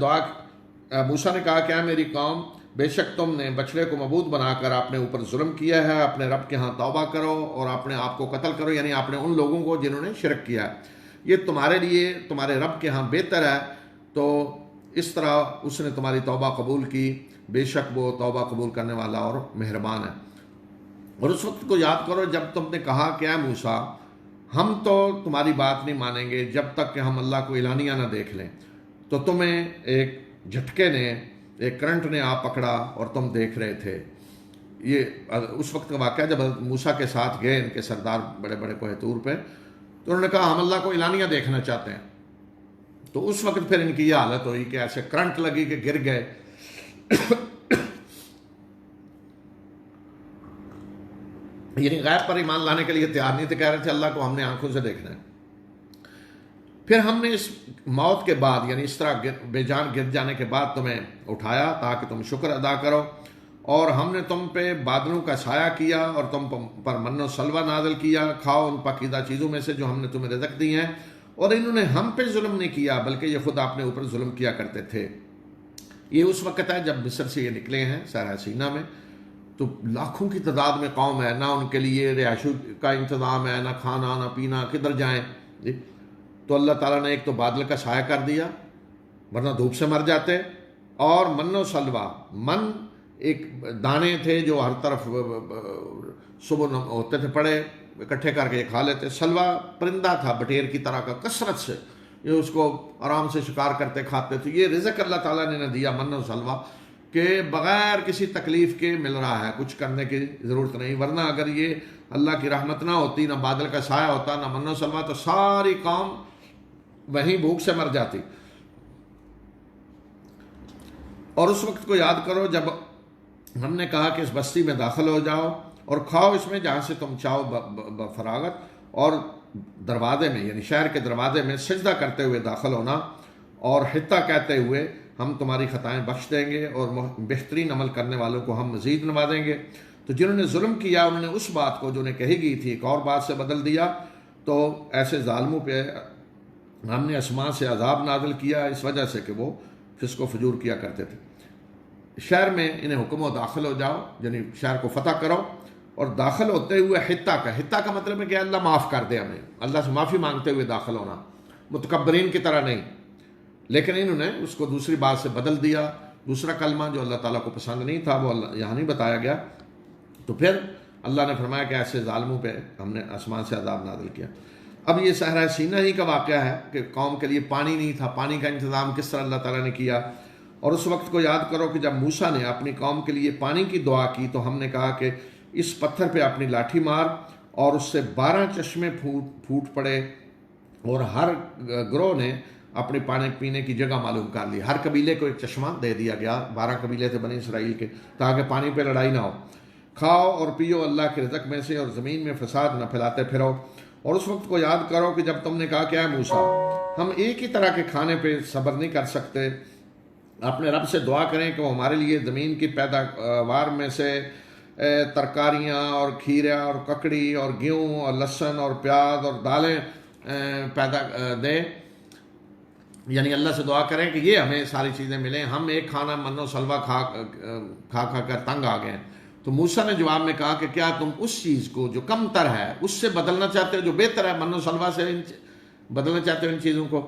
کہا کہ اے میری قوم، بے شک تم نے بچڑے کو معبود بنا کر اپنے اوپر ظلم کیا ہے، اپنے رب کے ہاں توبہ کرو اور اپنے آپ کو قتل کرو، یعنی اپنے ان لوگوں کو جنہوں نے شرک کیا ہے، یہ تمہارے لیے تمہارے رب کے ہاں بہتر ہے۔ تو اس طرح اس نے تمہاری توبہ قبول کی، بے شک وہ توبہ قبول کرنے والا اور مہربان ہے۔ اور اس وقت کو یاد کرو جب تم نے کہا کہ اے موسیٰ، ہم تو تمہاری بات نہیں مانیں گے جب تک کہ ہم اللہ کو اعلانیہ نہ دیکھ لیں. تو تمہیں ایک جھٹکے نے، ایک کرنٹ نے آ پکڑا اور تم دیکھ رہے تھے. یہ اس وقت کا واقعہ جب حضرت موسیٰ کے ساتھ گئے ان کے سردار بڑے بڑے کوہ طور پہ، تو انہوں نے کہا ہم اللہ کو اعلانیہ دیکھنا چاہتے ہیں. تو اس وقت پھر ان کی یہ حالت ہوئی کہ ایسے کرنٹ لگی کہ گر گئے. یعنی غیب پر ایمان لانے کے لیے تیار نہیں تھے، کہہ رہے تھے اللہ کو ہم نے آنکھوں سے دیکھنا ہے. پھر ہم نے اس موت کے بعد، یعنی اس طرح بے جان گر جانے کے بعد تمہیں اٹھایا تاکہ تم شکر ادا کرو، اور ہم نے تم پہ بادلوں کا سایہ کیا اور تم پر من و سلوہ نازل کیا. کھاؤ ان پاکیزہ چیزوں میں سے جو ہم نے تمہیں رزق دی ہیں. اور انہوں نے ہم پہ ظلم نہیں کیا بلکہ یہ خود اپنے اوپر ظلم کیا کرتے تھے. یہ اس وقت ہے جب مصر سے یہ نکلے ہیں صحرا سینا میں، تو لاکھوں کی تعداد میں قوم ہے، نہ ان کے لیے رہائش کا انتظام ہے، نہ کھانا نہ پینا، کدھر جائیں جی. تو اللہ تعالیٰ نے ایک تو بادل کا سایہ کر دیا ورنہ دھوپ سے مر جاتے، اور من و سلوہ، من ایک دانے تھے جو ہر طرف صبح ہوتے تھے پڑے، اکٹھے کر کے کھا لیتے. سلوہ پرندہ تھا بٹیر کی طرح کا، کثرت سے یہ اس کو آرام سے شکار کرتے کھاتے تھے. یہ رزق اللہ تعالیٰ نے دیا من و سلوہ کہ بغیر کسی تکلیف کے مل رہا ہے، کچھ کرنے کی ضرورت نہیں. ورنہ اگر یہ اللہ کی رحمت نہ ہوتی، نہ بادل کا سایہ ہوتا، نہ من و سلوہ، تو ساری قوم وہیں بھوک سے مر جاتی. اور اس وقت کو یاد کرو جب ہم نے کہا کہ اس بستی میں داخل ہو جاؤ اور کھاؤ اس میں جہاں سے تم چاہو بفراغت، اور دروازے میں یعنی شہر کے دروازے میں سجدہ کرتے ہوئے داخل ہونا، اور حتہ کہتے ہوئے ہم تمہاری خطائیں بخش دیں گے اور بہترین عمل کرنے والوں کو ہم مزید نوازیں گے. تو جنہوں نے ظلم کیا انہوں نے اس بات کو جو انہیں کہی گئی تھی ایک اور بات سے بدل دیا. تو ایسے ظالموں پہ ہم نے آسمان سے عذاب نازل کیا اس وجہ سے کہ وہ فسق و فجور کیا کرتے تھے. شہر میں انہیں حکم ہو داخل ہو جاؤ، یعنی شہر کو فتح کرو، اور داخل ہوتے ہوئے حتہ کا مطلب ہے کہ اللہ معاف کر دے ہمیں، اللہ سے معافی مانگتے ہوئے داخل ہونا، متکبرین کی طرح نہیں. لیکن انہوں نے اس کو دوسری بات سے بدل دیا، دوسرا کلمہ جو اللہ تعالیٰ کو پسند نہیں تھا وہ یہاں نہیں بتایا گیا. تو پھر اللہ نے فرمایا کہ ایسے ظالموں پہ ہم نے آسمان سے عذاب نازل کیا. اب یہ صحرا سینا ہی کا واقعہ ہے کہ قوم کے لیے پانی نہیں تھا، پانی کا انتظام کس طرح اللہ تعالیٰ نے کیا. اور اس وقت کو یاد کرو کہ جب موسیٰ نے اپنی قوم کے لیے پانی کی دعا کی تو ہم نے کہا کہ اس پتھر پہ اپنی لاٹھی مار، اور اس سے 12 چشمے پھوٹ پڑے، اور ہر گروہ نے اپنی پانی پینے کی جگہ معلوم کر لی. ہر قبیلے کو ایک چشمہ دے دیا گیا، 12 قبیلے تھے بنی اسرائیل کے، تاکہ پانی پہ لڑائی نہ ہو. کھاؤ اور پیو اللہ کے رزق میں سے اور زمین میں فساد نہ پھیلاتے پھرو. اور اس وقت کو یاد کرو کہ جب تم نے کہا کہ اے موسیٰ ہم ایک ہی طرح کے کھانے پہ صبر نہیں کر سکتے، اپنے رب سے دعا کریں کہ وہ ہمارے لیے زمین کی پیداوار میں سے ترکاریاں اور کھیرا اور ککڑی اور گیہوں اور لہسن اور پیاز اور دالیں پیدا دے. یعنی اللہ سے دعا کریں کہ یہ ہمیں ساری چیزیں ملیں، ہم ایک کھانا من و سلوہ کھا کر تنگ آ گئے ہیں. تو موسیٰ نے جواب میں کہا کہ کیا تم اس چیز کو جو کم تر ہے اس سے بدلنا چاہتے ہو، جو بہتر ہے، من و سلوہ سے بدلنا چاہتے ہو ان چیزوں کو؟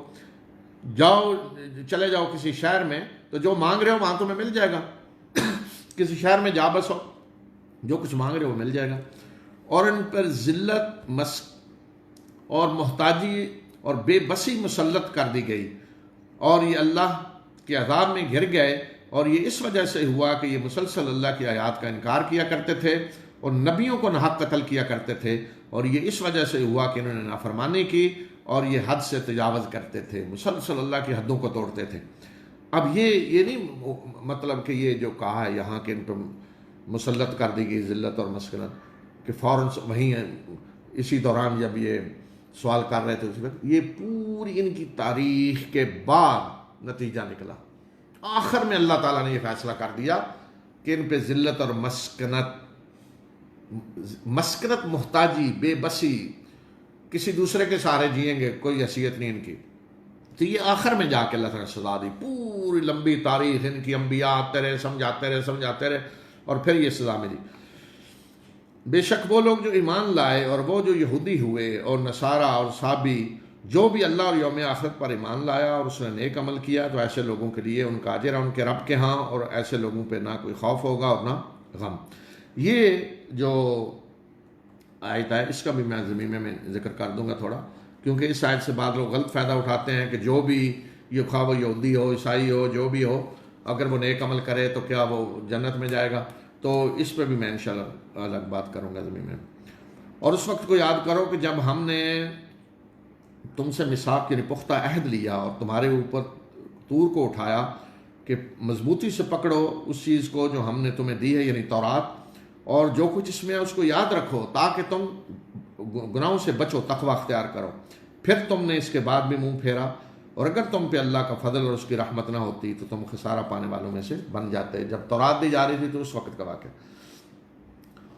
جاؤ، چلے جاؤ کسی شہر میں، تو جو مانگ رہے ہو وہاں تمہیں مل جائے گا. کسی شہر میں جا بسو، جو کچھ مانگ رہے ہو مل جائے گا. اور ان پر ذلت اور محتاجی اور بے بسی مسلط کر دی گئی، اور یہ اللہ کے عذاب میں گر گئے. اور یہ اس وجہ سے ہوا کہ یہ مسلسل اللہ کی آیات کا انکار کیا کرتے تھے اور نبیوں کو ناحق قتل کیا کرتے تھے. اور یہ اس وجہ سے ہوا کہ انہوں نے نافرمانی کی اور یہ حد سے تجاوز کرتے تھے، مسلسل اللہ کی حدوں کو توڑتے تھے. اب یہ نہیں مطلب کہ یہ جو کہا ہے یہاں کہ ان پر مسلط کر دی گئی ذلت اور مسکنت کہ فوراً وہیں اسی دوران جب یہ سوال کر رہے تھے اس وقت، یہ پوری ان کی تاریخ کے بعد نتیجہ نکلا. آخر میں اللہ تعالیٰ نے یہ فیصلہ کر دیا کہ ان پہ ذلت اور مسکنت، محتاجی، بے بسی، کسی دوسرے کے سہارے جئیں گے، کوئی حیثیت نہیں ان کی. تو یہ آخر میں جا کے اللہ تعالیٰ نے سزا دی. پوری لمبی تاریخ ان کی انبیاء آتے رہے، سمجھاتے رہے اور پھر یہ سزا ملی. بے شک وہ لوگ جو ایمان لائے اور وہ جو یہودی ہوئے اور نصارہ اور صابی، جو بھی اللہ اور یوم آخرت پر ایمان لایا اور اس نے نیک عمل کیا، تو ایسے لوگوں کے لیے ان کا اجر ہے ان کے رب کے ہاں، اور ایسے لوگوں پہ نہ کوئی خوف ہوگا اور نہ غم. یہ جو آیت ہے، اس کا بھی میں ضمیمے میں ذکر کر دوں گا تھوڑا، کیونکہ اس آیت سے بعض لوگ غلط فائدہ اٹھاتے ہیں کہ جو بھی یہ خواہ وہ یہودی ہو، عیسائی ہو، جو بھی ہو، اگر وہ نیک عمل کرے تو کیا وہ جنت میں جائے گا؟ تو اس پہ بھی میں انشاءاللہ الگ بات کروں گا ضمیمے میں۔ اور اس وقت کو یاد کرو کہ جب ہم نے تم سے میثاق یعنی پختہ عہد لیا اور تمہارے اوپر طور کو اٹھایا کہ مضبوطی سے پکڑو اس چیز کو جو ہم نے تمہیں دی ہے یعنی تورات، اور جو کچھ اس میں ہے اس کو یاد رکھو تاکہ تم گناہوں سے بچو، تقوی اختیار کرو۔ پھر تم نے اس کے بعد بھی منہ پھیرا، اور اگر تم پہ اللہ کا فضل اور اس کی رحمت نہ ہوتی تو تم خسارہ پانے والوں میں سے بن جاتے۔ جب تورات دی جا رہی تھی تو اس وقت کا واقعہ۔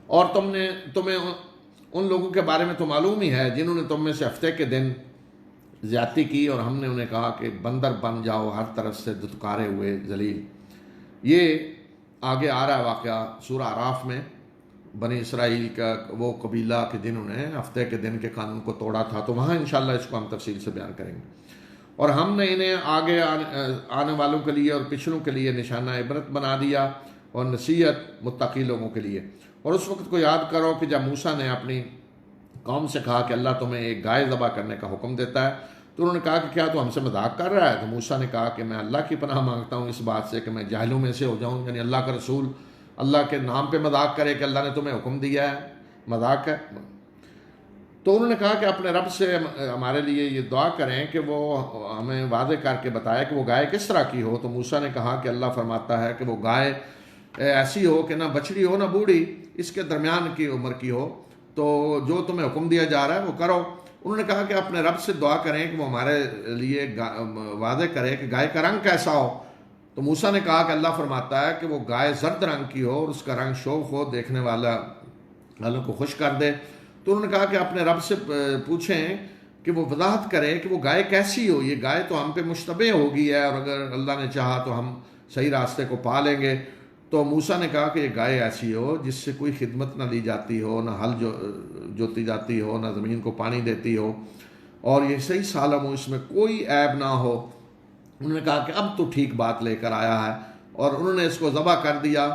اور تمہیں ان لوگوں کے بارے میں تو معلوم ہی ہے جنہوں نے تم میں سے ہفتے کے دن زیادتی کی، اور ہم نے انہیں کہا کہ بندر بن جاؤ، ہر طرف سے دتکارے ہوئے ذلیل۔ یہ آگے آ رہا ہے واقعہ سورہ اعراف میں، بنی اسرائیل کا وہ قبیلہ کہ جنہوں نے ہفتے کے دن کے قانون کو توڑا تھا، تو وہاں انشاءاللہ اس کو ہم تفصیل سے بیان کریں گے۔ اور ہم نے انہیں آگے آنے والوں کے لیے اور پچھلوں کے لیے نشانہ عبرت بنا دیا اور نصیحت متقی لوگوں کے لیے۔ اور اس وقت کو یاد کرو کہ جب موسیٰ نے اپنی قوم سے کہا کہ اللہ تمہیں ایک گائے ذبح کرنے کا حکم دیتا ہے، تو انہوں نے کہا کہ کیا تو ہم سے مذاق کر رہا ہے؟ تو موسیٰ نے کہا کہ میں اللہ کی پناہ مانگتا ہوں اس بات سے کہ میں جاہلوں میں سے ہو جاؤں، یعنی اللہ کا رسول اللہ کے نام پہ مذاق کرے کہ اللہ نے تمہیں حکم دیا ہے، مذاق ہے۔ تو انہوں نے کہا کہ اپنے رب سے ہمارے لیے یہ دعا کریں کہ وہ ہمیں واضح کر کے بتائے کہ وہ گائے کس طرح کی ہو۔ تو موسیٰ نے کہا کہ اللہ فرماتا ہے کہ وہ گائے ایسی ہو کہ نہ بچڑی ہو نہ بوڑھی، اس کے درمیان کی عمر کی ہو، تو جو تمہیں حکم دیا جا رہا ہے وہ کرو۔ انہوں نے کہا کہ اپنے رب سے دعا کریں کہ وہ ہمارے لیے واضح کرے کہ گائے کا رنگ کیسا ہو۔ تو موسیٰ نے کہا کہ اللہ فرماتا ہے کہ وہ گائے زرد رنگ کی ہو اور اس کا رنگ شوخ ہو، دیکھنے والوں کو خوش کر دے۔ تو انہوں نے کہا کہ اپنے رب سے پوچھیں کہ وہ وضاحت کرے کہ وہ گائے کیسی ہو، یہ گائے تو ہم پہ مشتبہ ہوگی ہے، اور اگر اللہ نے چاہا تو ہم صحیح راستے کو پا لیں گے۔ تو موسیٰ نے کہا کہ یہ گائے ایسی ہو جس سے کوئی خدمت نہ لی جاتی ہو، نہ ہل جوتی جاتی ہو، نہ زمین کو پانی دیتی ہو، اور یہ صحیح سالم ہو، اس میں کوئی عیب نہ ہو۔ انہوں نے کہا کہ اب تو ٹھیک بات لے کر آیا ہے، اور انہوں نے اس کو ذبح کر دیا،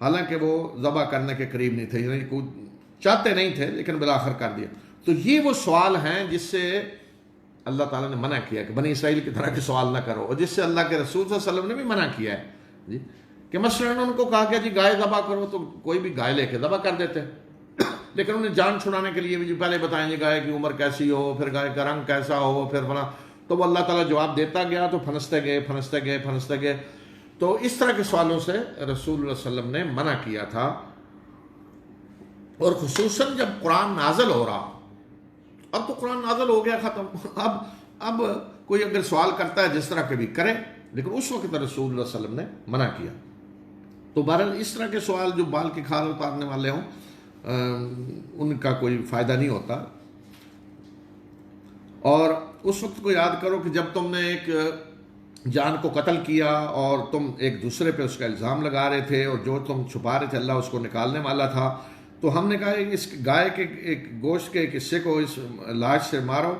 حالانکہ وہ ذبح کرنے کے قریب نہیں تھے، یعنی کوئی چاہتے نہیں تھے لیکن بالآخر کر دیا۔ تو یہ وہ سوال ہیں جس سے اللہ تعالیٰ نے منع کیا کہ بنی اسرائیل کی طرح کے سوال نہ کرو، اور جس سے اللہ کے رسول صلی اللہ علیہ وسلم نے بھی منع کیا ہے جی، کہ مثلاً ان کو کہا کہ جی گائے ذبح کرو، تو کوئی بھی گائے لے کے ذبح کر دیتے، لیکن انہیں جان چھڑانے کے لیے بھی جی پہلے بتائیں گے گائے کی عمر کیسی ہو، پھر گائے کا رنگ کیسا ہو، پھر فلاں، تو وہ اللہ تعالیٰ جواب دیتا گیا، تو پھنستے گئے۔ تو اس طرح کے سوالوں سے رسول اللہ صلی اللہ علیہ وسلم نے منع کیا تھا۔ اور خصوصاً جب قرآن نازل ہو رہا، اب تو قرآن نازل ہو گیا ختم، اب کوئی اگر سوال کرتا ہے جس طرح کے بھی کرے، لیکن اس وقت رسول اللہ صلی اللہ علیہ وسلم نے منع کیا۔ تو بہرحال اس طرح کے سوال جو بال کی کھال اتارنے والے ہوں ان کا کوئی فائدہ نہیں ہوتا۔ اور اس وقت کو یاد کرو کہ جب تم نے ایک جان کو قتل کیا اور تم ایک دوسرے پہ اس کا الزام لگا رہے تھے، اور جو تم چھپا رہے تھے اللہ اس کو نکالنے والا تھا، تو ہم نے کہا اس گائے کے ایک گوشت کے ایک حصے کو اس لاش سے مارو،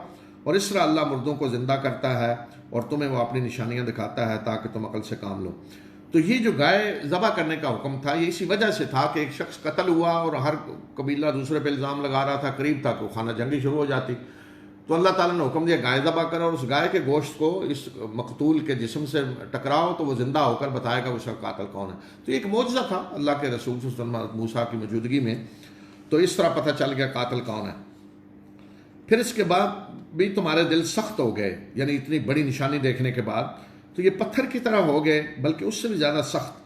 اور اس طرح اللہ مردوں کو زندہ کرتا ہے اور تمہیں وہ اپنی نشانیاں دکھاتا ہے تاکہ تم عقل سے کام لو۔ تو یہ جو گائے ذبح کرنے کا حکم تھا یہ اسی وجہ سے تھا کہ ایک شخص قتل ہوا اور ہر قبیلہ دوسرے پہ الزام لگا رہا تھا، قریب تھا کہ خانہ جنگی شروع ہو جاتی۔ تو اللہ تعالیٰ نے حکم دیا گائے ذبح کرو، اور اس گائے کے گوشت کو اس مقتول کے جسم سے ٹکراؤ تو وہ زندہ ہو کر بتائے گا اس کا قاتل کون ہے۔ تو یہ ایک معجزہ تھا اللہ کے رسول صلی اللہ علیہ وسلم موسیٰ کی موجودگی میں، تو اس طرح پتہ چل گیا قاتل کون ہے۔ پھر اس کے بعد بھی تمہارے دل سخت ہو گئے، یعنی اتنی بڑی نشانی دیکھنے کے بعد تو یہ پتھر کی طرح ہو گئے، بلکہ اس سے بھی زیادہ سخت۔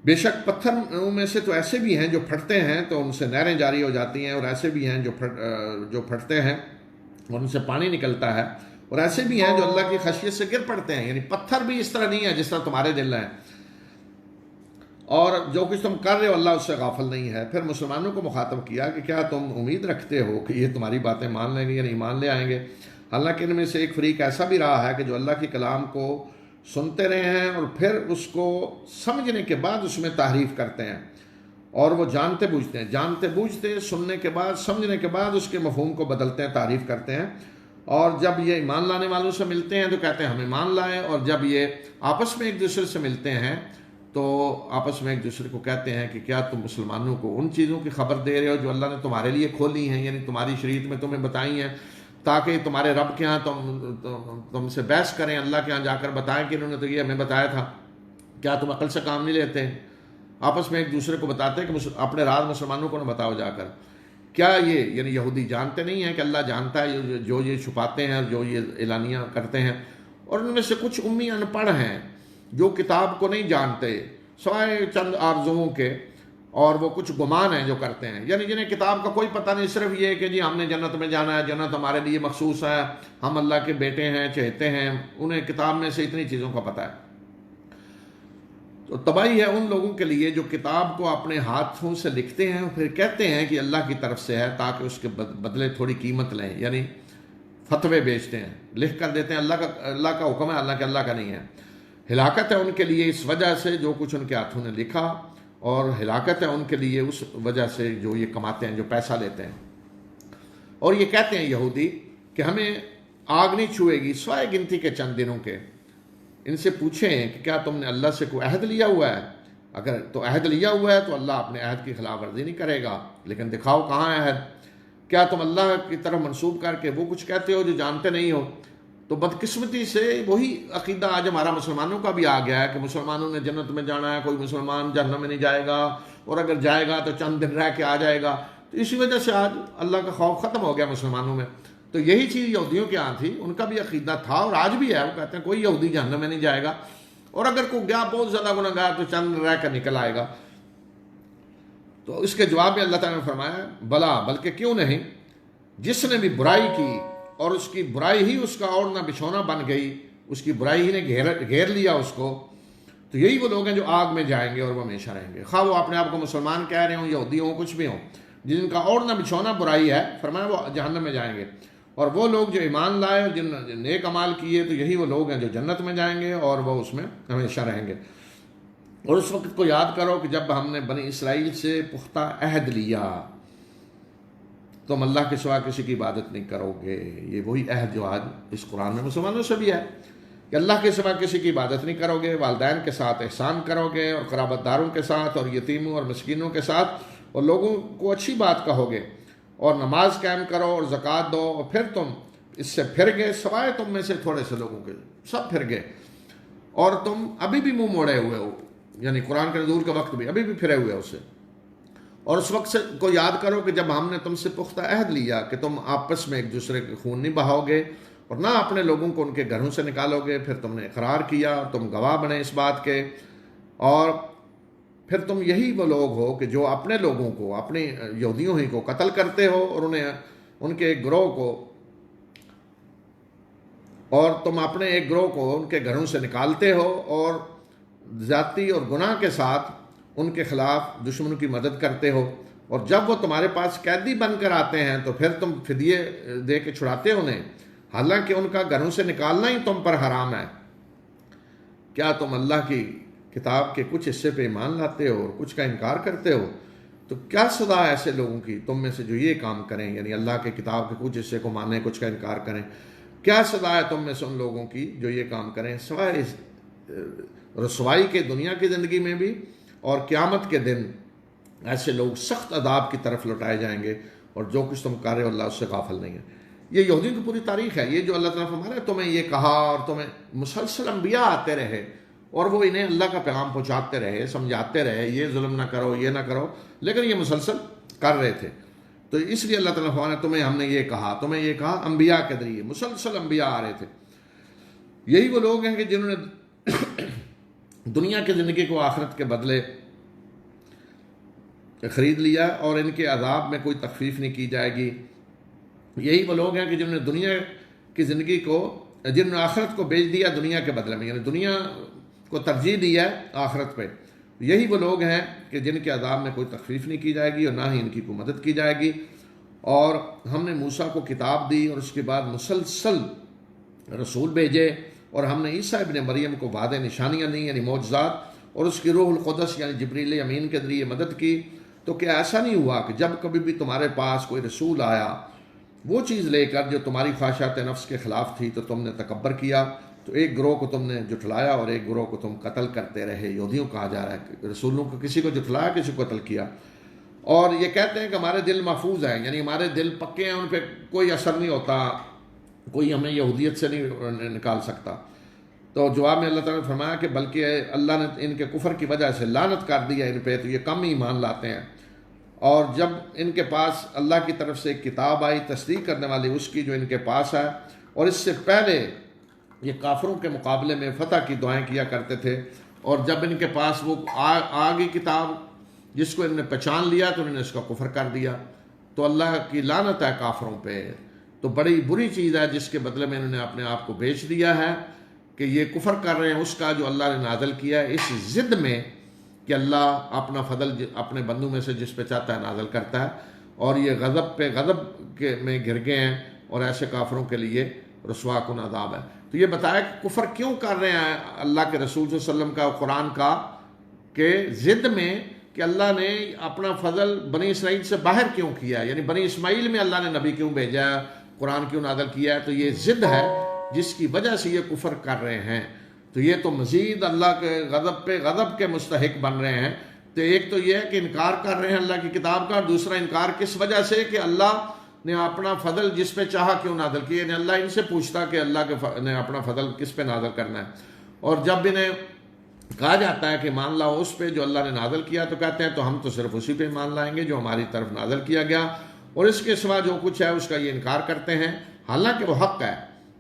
بے شک پتھروں میں سے تو ایسے بھی ہیں جو پھٹتے ہیں تو ان سے نہریں جاری ہو جاتی ہیں، اور ایسے بھی ہیں جو پھٹتے ہیں اور ان سے پانی نکلتا ہے، اور ایسے بھی ہیں جو اللہ کی خشیت سے گر پڑتے ہیں، یعنی پتھر بھی اس طرح نہیں ہے جس طرح تمہارے دل ہیں، اور جو کچھ تم کر رہے ہو اللہ اس سے غافل نہیں ہے۔ پھر مسلمانوں کو مخاطب کیا کہ کیا تم امید رکھتے ہو کہ یہ تمہاری باتیں مان لیں گے، یعنی ایمان لے آئیں گے؟ حالانکہ ان میں سے ایک فریق ایسا بھی رہا ہے کہ جو اللہ کے کلام کو سنتے رہے ہیں اور پھر اس کو سمجھنے کے بعد اس میں تحریف کرتے ہیں، اور وہ جانتے بوجھتے سننے کے بعد سمجھنے کے بعد اس کے مفہوم کو بدلتے ہیں، تعریف کرتے ہیں، اور جب یہ ایمان لانے والوں سے ملتے ہیں تو کہتے ہیں ہم ایمان لائے، اور جب یہ آپس میں ایک دوسرے سے ملتے ہیں تو آپس میں ایک دوسرے کو کہتے ہیں کہ کیا تم مسلمانوں کو ان چیزوں کی خبر دے رہے ہو جو اللہ نے تمہارے لیے کھولی ہیں، یعنی تمہاری شریعت میں تمہیں بتائی ہیں، تاکہ تمہارے رب کے ہاں تم سے بحث کریں، اللہ کے ہاں جا کر بتائیں کہ انہوں نے تو یہ ہمیں بتایا تھا، کیا تم عقل سے کام نہیں لیتے؟ آپس میں ایک دوسرے کو بتاتے ہیں کہ اپنے راز مسلمانوں کو نہ بتاؤ جا کر۔ کیا یہ یعنی یہودی جانتے نہیں ہیں کہ اللہ جانتا ہے جو یہ چھپاتے ہیں اور جو یہ اعلانیہ کرتے ہیں؟ اور ان میں سے کچھ امی ان پڑھ ہیں جو کتاب کو نہیں جانتے سوائے چند آرزوؤں کے، اور وہ کچھ گمان ہیں جو کرتے ہیں، یعنی جنہیں کتاب کا کوئی پتہ نہیں، صرف یہ کہ جی ہم نے جنت میں جانا ہے، جنت ہمارے لیے مخصوص ہے، ہم اللہ کے بیٹے ہیں، چہتے ہیں، انہیں کتاب میں سے اتنی چیزوں کا پتہ ہے۔ تو تباہی ہے ان لوگوں کے لیے جو کتاب کو اپنے ہاتھوں سے لکھتے ہیں پھر کہتے ہیں کہ اللہ کی طرف سے ہے تاکہ اس کے بدلے تھوڑی قیمت لیں، یعنی فتوے بیچتے ہیں، لکھ کر دیتے ہیں اللہ کا حکم ہے، اللہ کا نہیں ہے۔ ہلاکت ہے ان کے لیے اس وجہ سے جو کچھ ان کے ہاتھوں نے لکھا، اور ہلاکت ہے ان کے لیے اس وجہ سے جو یہ کماتے ہیں، جو پیسہ لیتے ہیں۔ اور یہ کہتے ہیں یہودی کہ ہمیں آگ نہیں چھوئے گی سوائے گنتی کے چند دنوں کے۔ ان سے پوچھیں کہ کیا تم نے اللہ سے کوئی عہد لیا ہوا ہے؟ اگر تو عہد لیا ہوا ہے تو اللہ اپنے عہد کی خلاف ورزی نہیں کرے گا، لیکن دکھاؤ کہاں ہے عہد؟ کیا تم اللہ کی طرف منسوب کر کے وہ کچھ کہتے ہو جو جانتے نہیں ہو؟ تو بدقسمتی سے وہی عقیدہ آج ہمارا مسلمانوں کا بھی آ گیا ہے کہ مسلمانوں نے جنت میں جانا ہے، کوئی مسلمان جہنم میں نہیں جائے گا، اور اگر جائے گا تو چند دن رہ کے آ جائے گا۔ تو اسی وجہ سے آج اللہ کا خوف ختم ہو گیا مسلمانوں میں۔ تو یہی چیز یہودیوں کے ہاں تھی، ان کا بھی عقیدہ تھا اور آج بھی ہے، وہ کہتے ہیں کوئی یہودی جہنم میں نہیں جائے گا، اور اگر کوئی گیا بہت زیادہ گناہ گار تو چند رہ کر نکل آئے گا۔ تو اس کے جواب میں اللہ تعالیٰ نے فرمایا بلا، بلکہ کیوں نہیں، جس نے بھی برائی کی اور اس کی برائی ہی اس کا اوڑھنا بچھونا بن گئی، اس کی برائی ہی نے گھیر لیا اس کو، تو یہی وہ لوگ ہیں جو آگ میں جائیں گے اور وہ ہمیشہ رہیں گے، خواہ وہ اپنے آپ کو مسلمان کہہ رہے ہوں، یہودی ہوں، کچھ بھی ہوں، جن کا اوڑھنا بچھونا برائی ہے، فرمایا وہ جہنم میں جائیں گے۔ اور وہ لوگ جو ایمان لائے اور جن نیک اعمال کیے تو یہی وہ لوگ ہیں جو جنت میں جائیں گے اور وہ اس میں ہمیشہ رہیں گے۔ اور اس وقت کو یاد کرو کہ جب ہم نے بنی اسرائیل سے پختہ عہد لیا تم اللہ کے سوا کسی کی عبادت نہیں کرو گے، یہ وہی عہد جو آج اس قرآن میں مسلمانوں سے بھی ہے کہ اللہ کے سوا کسی کی عبادت نہیں کرو گے، والدین کے ساتھ احسان کرو گے اور قرابت داروں کے ساتھ اور یتیموں اور مسکینوں کے ساتھ، اور لوگوں کو اچھی بات کہو گے، اور نماز قائم کرو اور زکوٰۃ دو، اور پھر تم اس سے پھر گئے سوائے تم میں سے تھوڑے سے لوگوں کے، سب پھر گئے، اور تم ابھی بھی منہ موڑے ہوئے ہو، یعنی قرآن کے نزول کے وقت بھی ابھی بھی پھرے ہوئے اسے۔ اور اس وقت سے کو یاد کرو کہ جب ہم نے تم سے پختہ عہد لیا کہ تم آپس میں ایک دوسرے کے خون نہیں بہاؤ گے اور نہ اپنے لوگوں کو ان کے گھروں سے نکالو گے، پھر تم نے اقرار کیا، تم گواہ بنے اس بات کے، اور پھر تم یہی وہ لوگ ہو کہ جو اپنے لوگوں کو، اپنے یہودیوں ہی کو قتل کرتے ہو اور انہیں ان کے ایک گروہ کو، اور تم اپنے ایک گروہ کو ان کے گھروں سے نکالتے ہو اور زیادتی اور گناہ کے ساتھ ان کے خلاف دشمنوں کی مدد کرتے ہو، اور جب وہ تمہارے پاس قیدی بن کر آتے ہیں تو پھر تم فدیے دے کے چھڑاتے ہو انہیں، حالانکہ ان کا گھروں سے نکالنا ہی تم پر حرام ہے۔ کیا تم اللہ کی کتاب کے کچھ حصے پہ ایمان لاتے ہو اور کچھ کا انکار کرتے ہو؟ تو کیا سزا ہے ایسے لوگوں کی تم میں سے جو یہ کام کریں، یعنی اللہ کے کتاب کے کچھ حصے کو مانیں، کچھ کا انکار کریں؟ کیا سزا ہے تم میں سے ان لوگوں کی جو یہ کام کریں، سوائے رسوائی کے دنیا کی زندگی میں بھی، اور قیامت کے دن ایسے لوگ سخت عذاب کی طرف لوٹائے جائیں گے، اور جو کچھ تم کر رہے ہو اللہ اس سے غافل نہیں ہے۔ یہ یہودیوں کی پوری تاریخ ہے، یہ جو اللہ تعالیٰ فرما رہا ہے تمہیں یہ کہا، اور تمہیں مسلسل انبیاء آتے رہے اور وہ انہیں اللہ کا پیغام پہنچاتے رہے، سمجھاتے رہے، یہ ظلم نہ کرو، یہ نہ کرو، لیکن یہ مسلسل کر رہے تھے۔ تو اس لیے اللہ تعالیٰ فرما رہا ہے تمہیں ہم نے یہ کہا، انبیاء کے ذریعے مسلسل انبیاء آ رہے تھے۔ یہی وہ لوگ ہیں کہ جنہوں نے دنیا کی زندگی کو آخرت کے بدلے خرید لیا، اور ان کے عذاب میں کوئی تخفیف نہیں کی جائے گی۔ یہی وہ لوگ ہیں کہ جنہوں نے دنیا کی زندگی کو، جنہوں نے آخرت کو بیچ دیا دنیا کے بدلے میں، یعنی دنیا کو ترجیح دی ہے آخرت پہ۔ یہی وہ لوگ ہیں کہ جن کے عذاب میں کوئی تخفیف نہیں کی جائے گی اور نہ ہی ان کی کوئی مدد کی جائے گی۔ اور ہم نے موسیٰ کو کتاب دی اور اس کے بعد مسلسل رسول بھیجے، اور ہم نے عیسیٰ ابن مریم کو واضح نشانیاں دیں یعنی معجزات، اور اس کی روح القدس یعنی جبریل امین کے ذریعے مدد کی۔ تو کیا ایسا نہیں ہوا کہ جب کبھی بھی تمہارے پاس کوئی رسول آیا وہ چیز لے کر جو تمہاری خواہشات نفس کے خلاف تھی تو تم نے تکبر کیا تو ایک گروہ کو تم نے جھٹلایا اور ایک گروہ کو تم قتل کرتے رہے. یہودیوں کہا جا رہا ہے کہ رسولوں کو کسی کو جھٹلایا کسی کو قتل کیا. اور یہ کہتے ہیں کہ ہمارے دل محفوظ ہیں، یعنی ہمارے دل پکے ہیں، ان پہ کوئی اثر نہیں ہوتا، کوئی ہمیں یہودیت سے نہیں نکال سکتا. تو جواب میں اللہ تعالیٰ نے فرمایا کہ بلکہ اللہ نے ان کے کفر کی وجہ سے لعنت کر دیا ان پہ، تو یہ کم ایمان لاتے ہیں. اور جب ان کے پاس اللہ کی طرف سے ایک کتاب آئی تصدیق کرنے والی اس کی جو ان کے پاس ہے، اور اس سے پہلے یہ کافروں کے مقابلے میں فتح کی دعائیں کیا کرتے تھے، اور جب ان کے پاس وہ آ گئی کتاب جس کو انہوں نے پہچان لیا تو انہوں نے اس کا کفر کر دیا. تو اللہ کی لعنت ہے کافروں پہ. تو بڑی بری چیز ہے جس کے بدلے میں انہوں نے اپنے آپ کو بیچ دیا ہے کہ یہ کفر کر رہے ہیں اس کا جو اللہ نے نازل کیا ہے، اس ضد میں کہ اللہ اپنا فضل اپنے بندوں میں سے جس پہ چاہتا ہے نازل کرتا ہے. اور یہ غضب پہ غضب کے میں گر گئے ہیں، اور ایسے کافروں کے لیے رسوا کن عذاب ہے. تو یہ بتایا کہ کفر کیوں کر رہے ہیں اللہ کے رسول صلی اللہ علیہ وسلم کا قرآن کا، کہ ضد میں کہ اللہ نے اپنا فضل بنی اسرائیل سے باہر کیوں کیا ہے، یعنی بنی اسماعیل میں اللہ نے نبی کیوں بھیجا ہے، قرآن کیوں نازل کیا ہے. تو یہ ضد ہے جس کی وجہ سے یہ کفر کر رہے ہیں. تو یہ تو مزید اللہ کے غضب پہ غضب کے مستحق بن رہے ہیں. تو ایک تو یہ ہے کہ انکار کر رہے ہیں اللہ کی کتاب کا، اور دوسرا انکار کس وجہ سے کہ اللہ نے اپنا فضل جس پہ چاہا کیوں نازل کیا. یعنی اللہ ان سے پوچھتا کہ اللہ نے اپنا فضل کس پہ نازل کرنا ہے. اور جب انہیں کہا جاتا ہے کہ مان لاؤ اس پہ جو اللہ نے نازل کیا، تو کہتے ہیں تو ہم تو صرف اسی پہ مان لائیں گے جو ہماری طرف نازل کیا گیا، اور اس کے سوا جو کچھ ہے اس کا یہ انکار کرتے ہیں، حالانکہ وہ حق ہے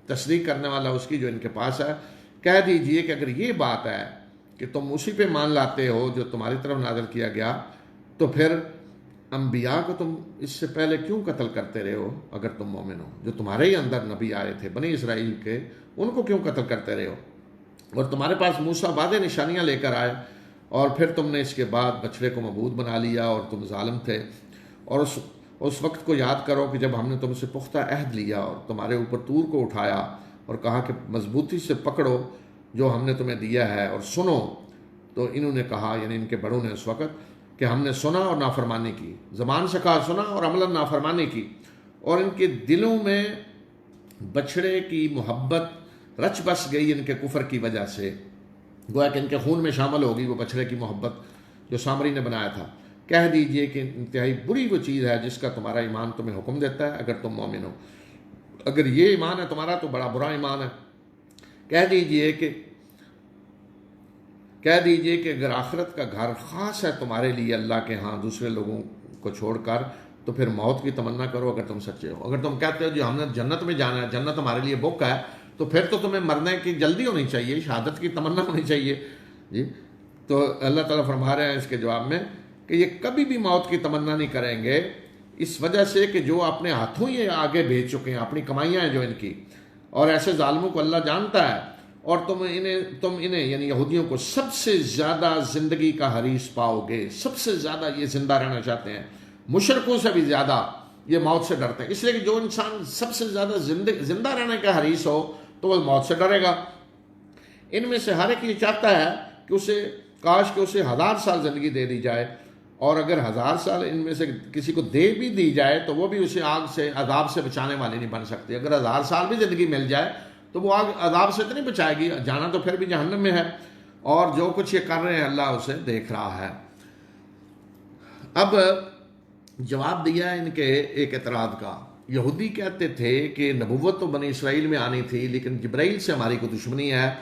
تصدیق کرنے والا اس کی جو ان کے پاس ہے. کہہ دیجئے کہ اگر یہ بات ہے کہ تم اسی پہ مان لاتے ہو جو تمہاری طرف نازل کیا گیا، تو پھر انبیاء کو تم اس سے پہلے کیوں قتل کرتے رہے ہو؟ اگر تم مومن ہو، جو تمہارے ہی اندر نبی آئے تھے بنی اسرائیل کے، ان کو کیوں قتل کرتے رہے ہو؟ اور تمہارے پاس موسیٰ واضح نشانیاں لے کر آئے، اور پھر تم نے اس کے بعد بچڑے کو معبود بنا لیا، اور تم ظالم تھے. اور اس وقت کو یاد کرو کہ جب ہم نے تم سے پختہ عہد لیا اور تمہارے اوپر طور کو اٹھایا اور کہا کہ مضبوطی سے پکڑو جو ہم نے تمہیں دیا ہے اور سنو. تو انہوں نے کہا، یعنی ان کے بڑوں نے اس وقت، کہ ہم نے سنا اور نافرمانی کی. زبان سے کہا سنا اور عملاً نافرمانی کی. اور ان کے دلوں میں بچڑے کی محبت رچ بس گئی ان کے کفر کی وجہ سے، گویا کہ ان کے خون میں شامل ہوگی وہ بچڑے کی محبت جو سامری نے بنایا تھا. کہہ دیجئے کہ انتہائی بری وہ چیز ہے جس کا تمہارا ایمان تمہیں حکم دیتا ہے اگر تم مومن ہو. اگر یہ ایمان ہے تمہارا تو بڑا برا ایمان ہے. کہہ دیجئے کہ اگر آخرت کا گھر خاص ہے تمہارے لیے اللہ کے ہاں دوسرے لوگوں کو چھوڑ کر، تو پھر موت کی تمنا کرو اگر تم سچے ہو. اگر تم کہتے ہو جو ہم نے جنت میں جانا ہے، جنت ہمارے لیے بک ہے، تو پھر تو تمہیں مرنے کی جلدی ہونی چاہیے، شہادت کی تمنا ہونی چاہیے. جی تو اللہ تعالیٰ فرما رہے ہیں اس کے جواب میں کہ یہ کبھی بھی موت کی تمنا نہیں کریں گے، اس وجہ سے کہ جو اپنے ہاتھوں یہ آگے بھیج چکے ہیں، اپنی کمائیاں ہیں جو ان کی. اور ایسے ظالموں کو اللہ جانتا ہے. اور تم انہیں یعنی یہودیوں کو سب سے زیادہ زندگی کا حریص پاؤ گے، سب سے زیادہ یہ زندہ رہنا چاہتے ہیں. مشرکوں سے بھی زیادہ یہ موت سے ڈرتے ہیں، اس لیے کہ جو انسان سب سے زیادہ زندہ رہنے کا حریص ہو تو وہ موت سے ڈرے گا. ان میں سے ہر ایک یہ چاہتا ہے کہ کاش کہ اسے 1000 سال زندگی دے دی جائے، اور اگر 1000 سال ان میں سے کسی کو دے بھی دی جائے تو وہ بھی اسے آگ سے عذاب سے بچانے والی نہیں بن سکتی. اگر 1000 سال بھی زندگی مل جائے تو وہ آگ عذاب سے تو نہیں بچائے گی، جانا تو پھر بھی جہنم میں ہے. اور جو کچھ یہ کر رہے ہیں اللہ اسے دیکھ رہا ہے. اب جواب دیا ان کے ایک اعتراض کا. یہودی کہتے تھے کہ نبوت تو بنی اسرائیل میں آنی تھی، لیکن جبرائیل سے ہماری کو دشمنی ہے،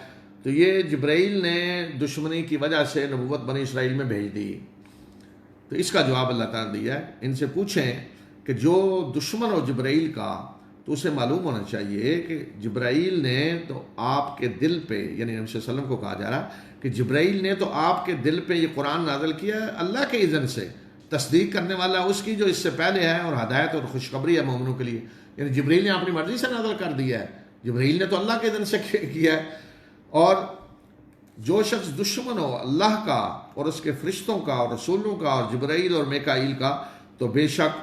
تو یہ جبرائیل نے دشمنی کی وجہ سے نبوت بنی اسرائیل میں بھیج دی. تو اس کا جواب اللہ تعالیٰ نے دیا ہے. ان سے پوچھیں کہ جو دشمن ہو جبرائیل کا تو اسے معلوم ہونا چاہیے کہ جبرائیل نے تو آپ کے دل پہ، یعنی نبی صلی اللہ علیہ وسلم کو کہا جا رہا کہ جبرائیل نے تو آپ کے دل پہ یہ قرآن نازل کیا ہے اللہ کے اذن سے، تصدیق کرنے والا اس کی جو اس سے پہلے ہے، اور ہدایت اور خوشخبری ہے مومنوں کے لیے. یعنی جبرائیل نے اپنی مرضی سے نازل کر دیا ہے، جبرائیل نے تو اللہ کے اذن سے کیا ہے. اور جو شخص دشمن ہو اللہ کا اور اس کے فرشتوں کا اور رسولوں کا اور جبرائیل اور میکائیل کا، تو بے شک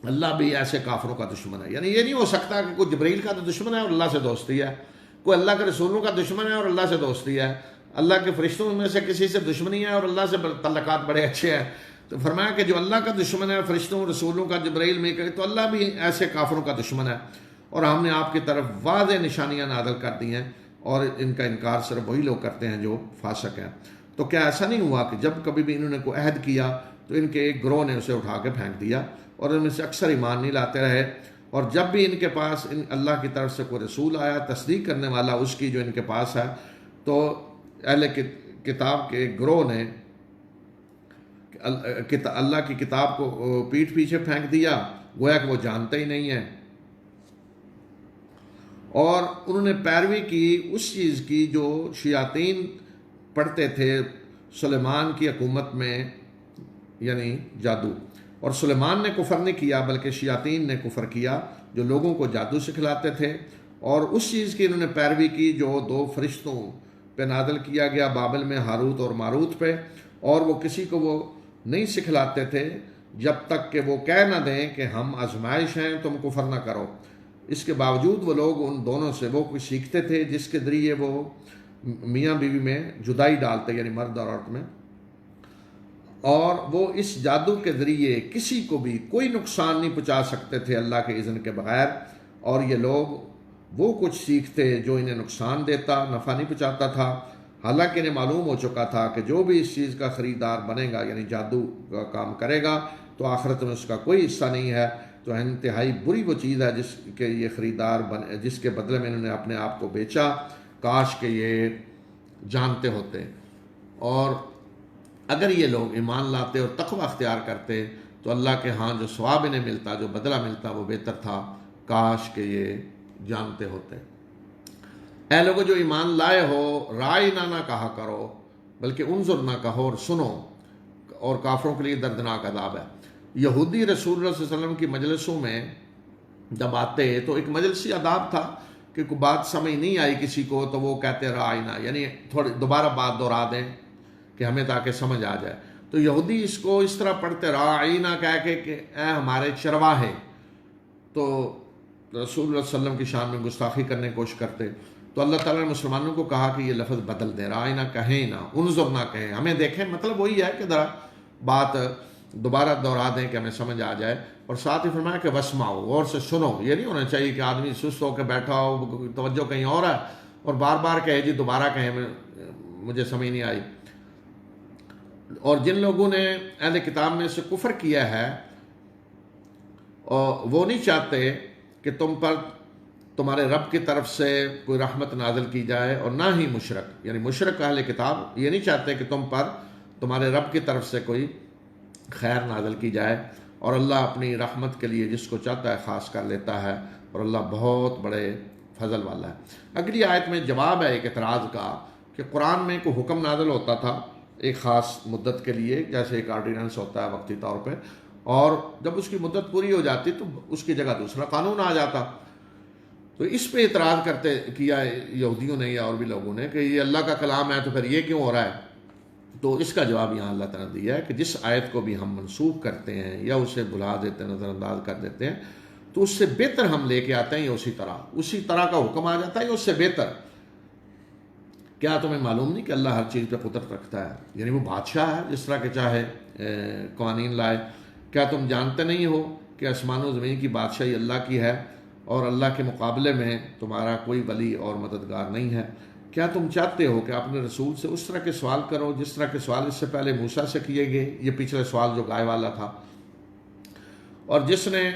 اللہ بھی ایسے کافروں کا دشمن ہے. یعنی یہ نہیں ہو سکتا کہ کوئی جبرائیل کا تو دشمن ہے اور اللہ سے دوستی ہے، کوئی اللہ کے رسولوں کا دشمن ہے اور اللہ سے دوستی ہے، اللہ کے فرشتوں میں سے کسی سے دشمنی ہے اور اللہ سے تعلقات بڑے اچھے ہیں. تو فرمایا کہ جو اللہ کا دشمن ہے فرشتوں رسولوں کا جبرائیل میکائیل، تو اللہ بھی ایسے کافروں کا دشمن ہے. اور ہم نے آپ کی طرف واضح نشانیاں نازل کر دی ہیں اور ان کا انکار صرف وہی لوگ کرتے ہیں جو فاسق ہیں۔ تو کیا ایسا نہیں ہوا کہ جب کبھی بھی انہوں نے کوئی عہد کیا تو ان کے ایک گروہ نے اسے اٹھا کے پھینک دیا، اور ان میں سے اکثر ایمان نہیں لاتے رہے، اور جب بھی ان کے پاس اللہ کی طرف سے کوئی رسول آیا تصدیق کرنے والا اس کی جو ان کے پاس ہے، تو اہل کتاب کے ایک گروہ نے اللہ کی کتاب کو پیٹھ پیچھے پھینک دیا، گویا کہ وہ جانتے ہی نہیں ہیں، اور انہوں نے پیروی کی اس چیز کی جو شیاطین پڑھتے تھے سلیمان کی حکومت میں، یعنی جادو۔ اور سلیمان نے کفر نہیں کیا بلکہ شیاطین نے کفر کیا جو لوگوں کو جادو سکھلاتے تھے، اور اس چیز کی انہوں نے پیروی کی جو 2 فرشتوں پہ نازل کیا گیا بابل میں، ہاروت اور ماروت پہ، اور وہ کسی کو وہ نہیں سکھلاتے تھے جب تک کہ وہ کہہ نہ دیں کہ ہم آزمائش ہیں تم کفر نہ کرو۔ اس کے باوجود وہ لوگ ان دونوں سے وہ کچھ سیکھتے تھے جس کے ذریعے وہ میاں بیوی میں جدائی ڈالتے، یعنی مرد اور عورت میں، اور وہ اس جادو کے ذریعے کسی کو بھی کوئی نقصان نہیں پہنچا سکتے تھے اللہ کے اذن کے بغیر، اور یہ لوگ وہ کچھ سیکھتے جو انہیں نقصان دیتا، نفع نہیں پہنچاتا تھا، حالانکہ انہیں معلوم ہو چکا تھا کہ جو بھی اس چیز کا خریدار بنے گا، یعنی جادو کا کام کرے گا، تو آخرت میں اس کا کوئی حصہ نہیں ہے۔ تو انتہائی بری وہ چیز ہے جس کے یہ خریدار بنے، جس کے بدلے میں انہوں نے اپنے آپ کو بیچا، کاش کہ یہ جانتے ہوتے، اور اگر یہ لوگ ایمان لاتے اور تقوی اختیار کرتے تو اللہ کے ہاں جو ثواب انہیں ملتا، جو بدلہ ملتا، وہ بہتر تھا، کاش کہ یہ جانتے ہوتے۔ اے لوگوں جو ایمان لائے ہو، رائنا نہ کہا کرو بلکہ انظر نہ کہو اور سنو، اور کافروں کے لیے دردناک عذاب ہے۔ یہودی رسول اللہ صلی اللہ علیہ وسلم کی مجلسوں میں جب آتے تو ایک مجلسی آداب تھا کہ کوئی بات سمجھ نہیں آئی کسی کو تو وہ کہتے رائنا، یعنی تھوڑی دوبارہ بات دہرا دیں کہ ہمیں تاکہ سمجھ آ جائے۔ تو یہودی اس کو اس طرح پڑھتے رائنا کہہ کے کہ اے ہمارے چرواہے، تو رسول اللہ صلی اللہ علیہ وسلم کی شان میں گستاخی کرنے کی کوشش کرتے۔ تو اللہ تعالیٰ نے مسلمانوں کو کہا کہ یہ لفظ بدل دیں، رائنا کہیں نہ، انظر نہ کہیں، ہمیں دیکھیں، مطلب وہی ہے کہ ذرا بات دوبارہ دہرا دیں کہ ہمیں سمجھ آ جائے، اور ساتھ ہی فرمایا کہ وسمعوا، غور سے سنو۔ یہ نہیں ہونا چاہیے کہ آدمی سست ہو کے بیٹھا ہو، توجہ کہیں اور ہے، اور بار بار کہے جی دوبارہ کہیں مجھے سمجھ نہیں آئی۔ اور جن لوگوں نے اہل کتاب میں سے کفر کیا ہے، وہ نہیں چاہتے کہ تم پر تمہارے رب کی طرف سے کوئی رحمت نازل کی جائے، اور نہ ہی مشرک، یعنی مشرک اہل کتاب یہ نہیں چاہتے کہ تم پر تمہارے رب کی طرف سے کوئی خیر نازل کی جائے، اور اللہ اپنی رحمت کے لیے جس کو چاہتا ہے خاص کر لیتا ہے، اور اللہ بہت بڑے فضل والا ہے۔ اگلی آیت میں جواب ہے ایک اعتراض کا کہ قرآن میں کوئی حکم نازل ہوتا تھا ایک خاص مدت کے لیے، جیسے ایک آرڈیننس ہوتا ہے وقتی طور پہ، اور جب اس کی مدت پوری ہو جاتی تو اس کی جگہ دوسرا قانون آ جاتا۔ تو اس پہ اعتراض کیا یہودیوں نے یا اور بھی لوگوں نے کہ یہ اللہ کا کلام ہے تو پھر یہ کیوں ہو رہا ہے؟ تو اس کا جواب یہاں اللہ تعالیٰ نے دیا ہے کہ جس آیت کو بھی ہم منسوخ کرتے ہیں یا اسے بھلا دیتے ہیں، نظر انداز کر دیتے ہیں، تو اس سے بہتر ہم لے کے آتے ہیں، یا اسی طرح کا حکم آ جاتا ہے یا اس سے بہتر۔ کیا تمہیں معلوم نہیں کہ اللہ ہر چیز پہ قدرت رکھتا ہے؟ یعنی وہ بادشاہ ہے، جس طرح کے چاہے قوانین لائے۔ کیا تم جانتے نہیں ہو کہ آسمان و زمین کی بادشاہی اللہ کی ہے، اور اللہ کے مقابلے میں تمہارا کوئی ولی اور مددگار نہیں ہے؟ کیا تم چاہتے ہو کہ اپنے رسول سے اس طرح کے سوال کرو جس طرح کے سوال اس سے پہلے موسیٰ سے کیے گئے؟ یہ پچھلے سوال جو گائے والا تھا۔ اور جس نے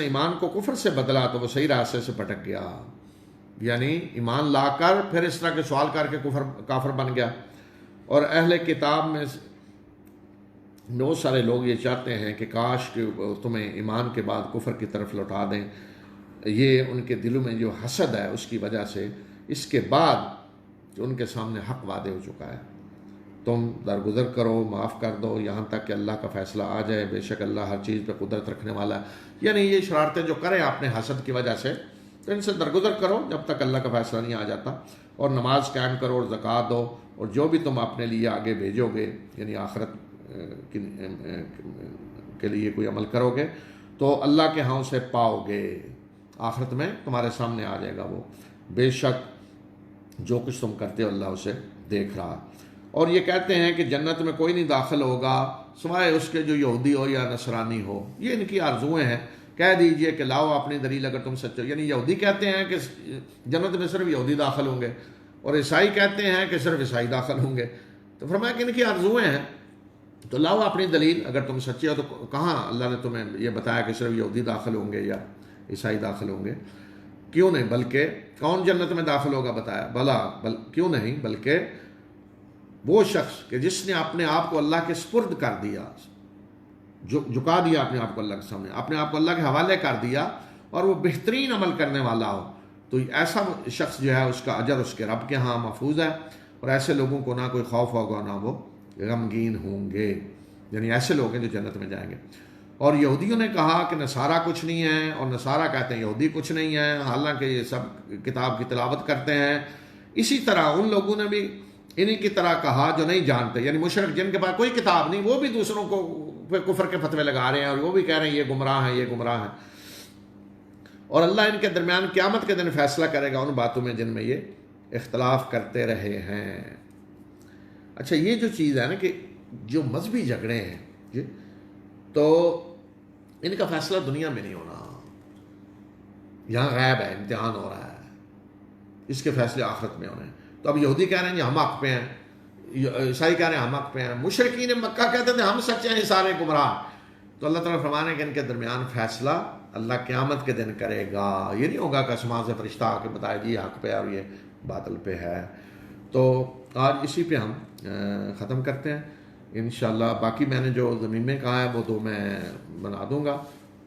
ایمان کو کفر سے بدلا تو وہ صحیح راستے سے پھٹک گیا، یعنی ایمان لا کر پھر اس طرح کے سوال کر کے کافر بن گیا۔ اور اہل کتاب میں بہت سارے لوگ یہ چاہتے ہیں کہ کاش کہ تمہیں ایمان کے بعد کفر کی طرف لوٹا دیں، یہ ان کے دلوں میں جو حسد ہے اس کی وجہ سے، اس کے بعد جو ان کے سامنے حق وعدے ہو چکا ہے۔ تم درگزر کرو، معاف کر دو یہاں تک کہ اللہ کا فیصلہ آ جائے، بے شک اللہ ہر چیز پہ قدرت رکھنے والا ہے۔ یعنی یہ شرارتیں جو کریں آپ نے حسد کی وجہ سے، تو ان سے درگزر کرو جب تک اللہ کا فیصلہ نہیں آ جاتا، اور نماز قائم کرو اور زکوٰۃ دو، اور جو بھی تم اپنے لیے آگے بھیجو گے، یعنی آخرت کے لیے کوئی عمل کرو گے تو اللہ کے ہاں اسے پاؤ گے، آخرت میں تمہارے سامنے آ جائے گا وہ، بے شک جو کچھ تم کرتے ہو اللہ اسے دیکھ رہا۔ اور یہ کہتے ہیں کہ جنت میں کوئی نہیں داخل ہوگا سوائے اس کے جو یہودی ہو یا نصرانی ہو۔ یہ ان کی آرزویں ہیں، کہہ دیجئے کہ لاؤ اپنی دلیل اگر تم سچے ہو. یعنی یہودی کہتے ہیں کہ جنت میں صرف یہودی داخل ہوں گے، اور عیسائی کہتے ہیں کہ صرف عیسائی داخل ہوں گے. تو فرمایا کہ ان کی آرزویں ہیں، تو لاؤ اپنی دلیل اگر تم سچے ہو. تو کہاں اللہ نے تمہیں یہ بتایا کہ صرف یہودی داخل ہوں گے یا عیسائی داخل ہوں گے؟ کیوں نہیں، بلکہ کون جنت میں داخل ہوگا بتایا، کیوں نہیں، بلکہ وہ شخص کہ جس نے اپنے آپ کو اللہ کے سپرد کر دیا، جھکا دیا اپنے آپ کو اللہ کے سامنے، اپنے آپ کو اللہ کے حوالے کر دیا، اور وہ بہترین عمل کرنے والا ہو، تو ایسا شخص جو ہے اس کا اجر اس کے رب کے ہاں محفوظ ہے، اور ایسے لوگوں کو نہ کوئی خوف ہوگا نہ وہ غمگین ہوں گے. یعنی ایسے لوگ ہیں جو جنت میں جائیں گے. اور یہودیوں نے کہا کہ نصارہ کچھ نہیں ہے، اور نصارہ کہتے ہیں یہودی کچھ نہیں ہے، حالانکہ یہ سب کتاب کی تلاوت کرتے ہیں. اسی طرح ان لوگوں نے بھی انہی کی طرح کہا جو نہیں جانتے، یعنی مشرک جن کے پاس کوئی کتاب نہیں، وہ بھی دوسروں کو کفر کے فتوے لگا رہے ہیں، اور وہ بھی کہہ رہے ہیں یہ گمراہ ہیں، یہ گمراہ ہیں. اور اللہ ان کے درمیان قیامت کے دن فیصلہ کرے گا ان باتوں میں جن میں یہ اختلاف کرتے رہے ہیں. اچھا، یہ جو چیز ہے نا کہ جو مذہبی جھگڑے ہیں تو ان کا فیصلہ دنیا میں نہیں ہونا، یہاں غیب ہے، امتحان ہو رہا ہے، اس کے فیصلے آخرت میں ہونے ہیں. تو اب یہودی کہہ رہے ہیں ہم حق پہ ہیں، عیسائی کہہ رہے ہیں ہم حق پہ ہیں، مشرکین مکہ کہتے تھے ہم سچے ہیں، یہ سارے گمراہ. تو اللہ تعالیٰ فرمانے ہیں کہ ان کے درمیان فیصلہ اللہ قیامت کے دن کرے گا. یہ نہیں ہوگا کہ آسمان سے فرشتہ آ کے بتائے جی حق پہ اور یہ باطل پہ ہے. تو آج اسی پہ ہم ختم کرتے ہیں انشاءاللہ. باقی میں نے جو زمین میں کہا ہے وہ تو میں بنا دوں گا،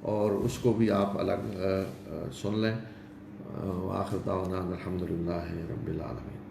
اور اس کو بھی آپ الگ سن لیں. وآخر دعوانا الحمدللہ رب العالمین.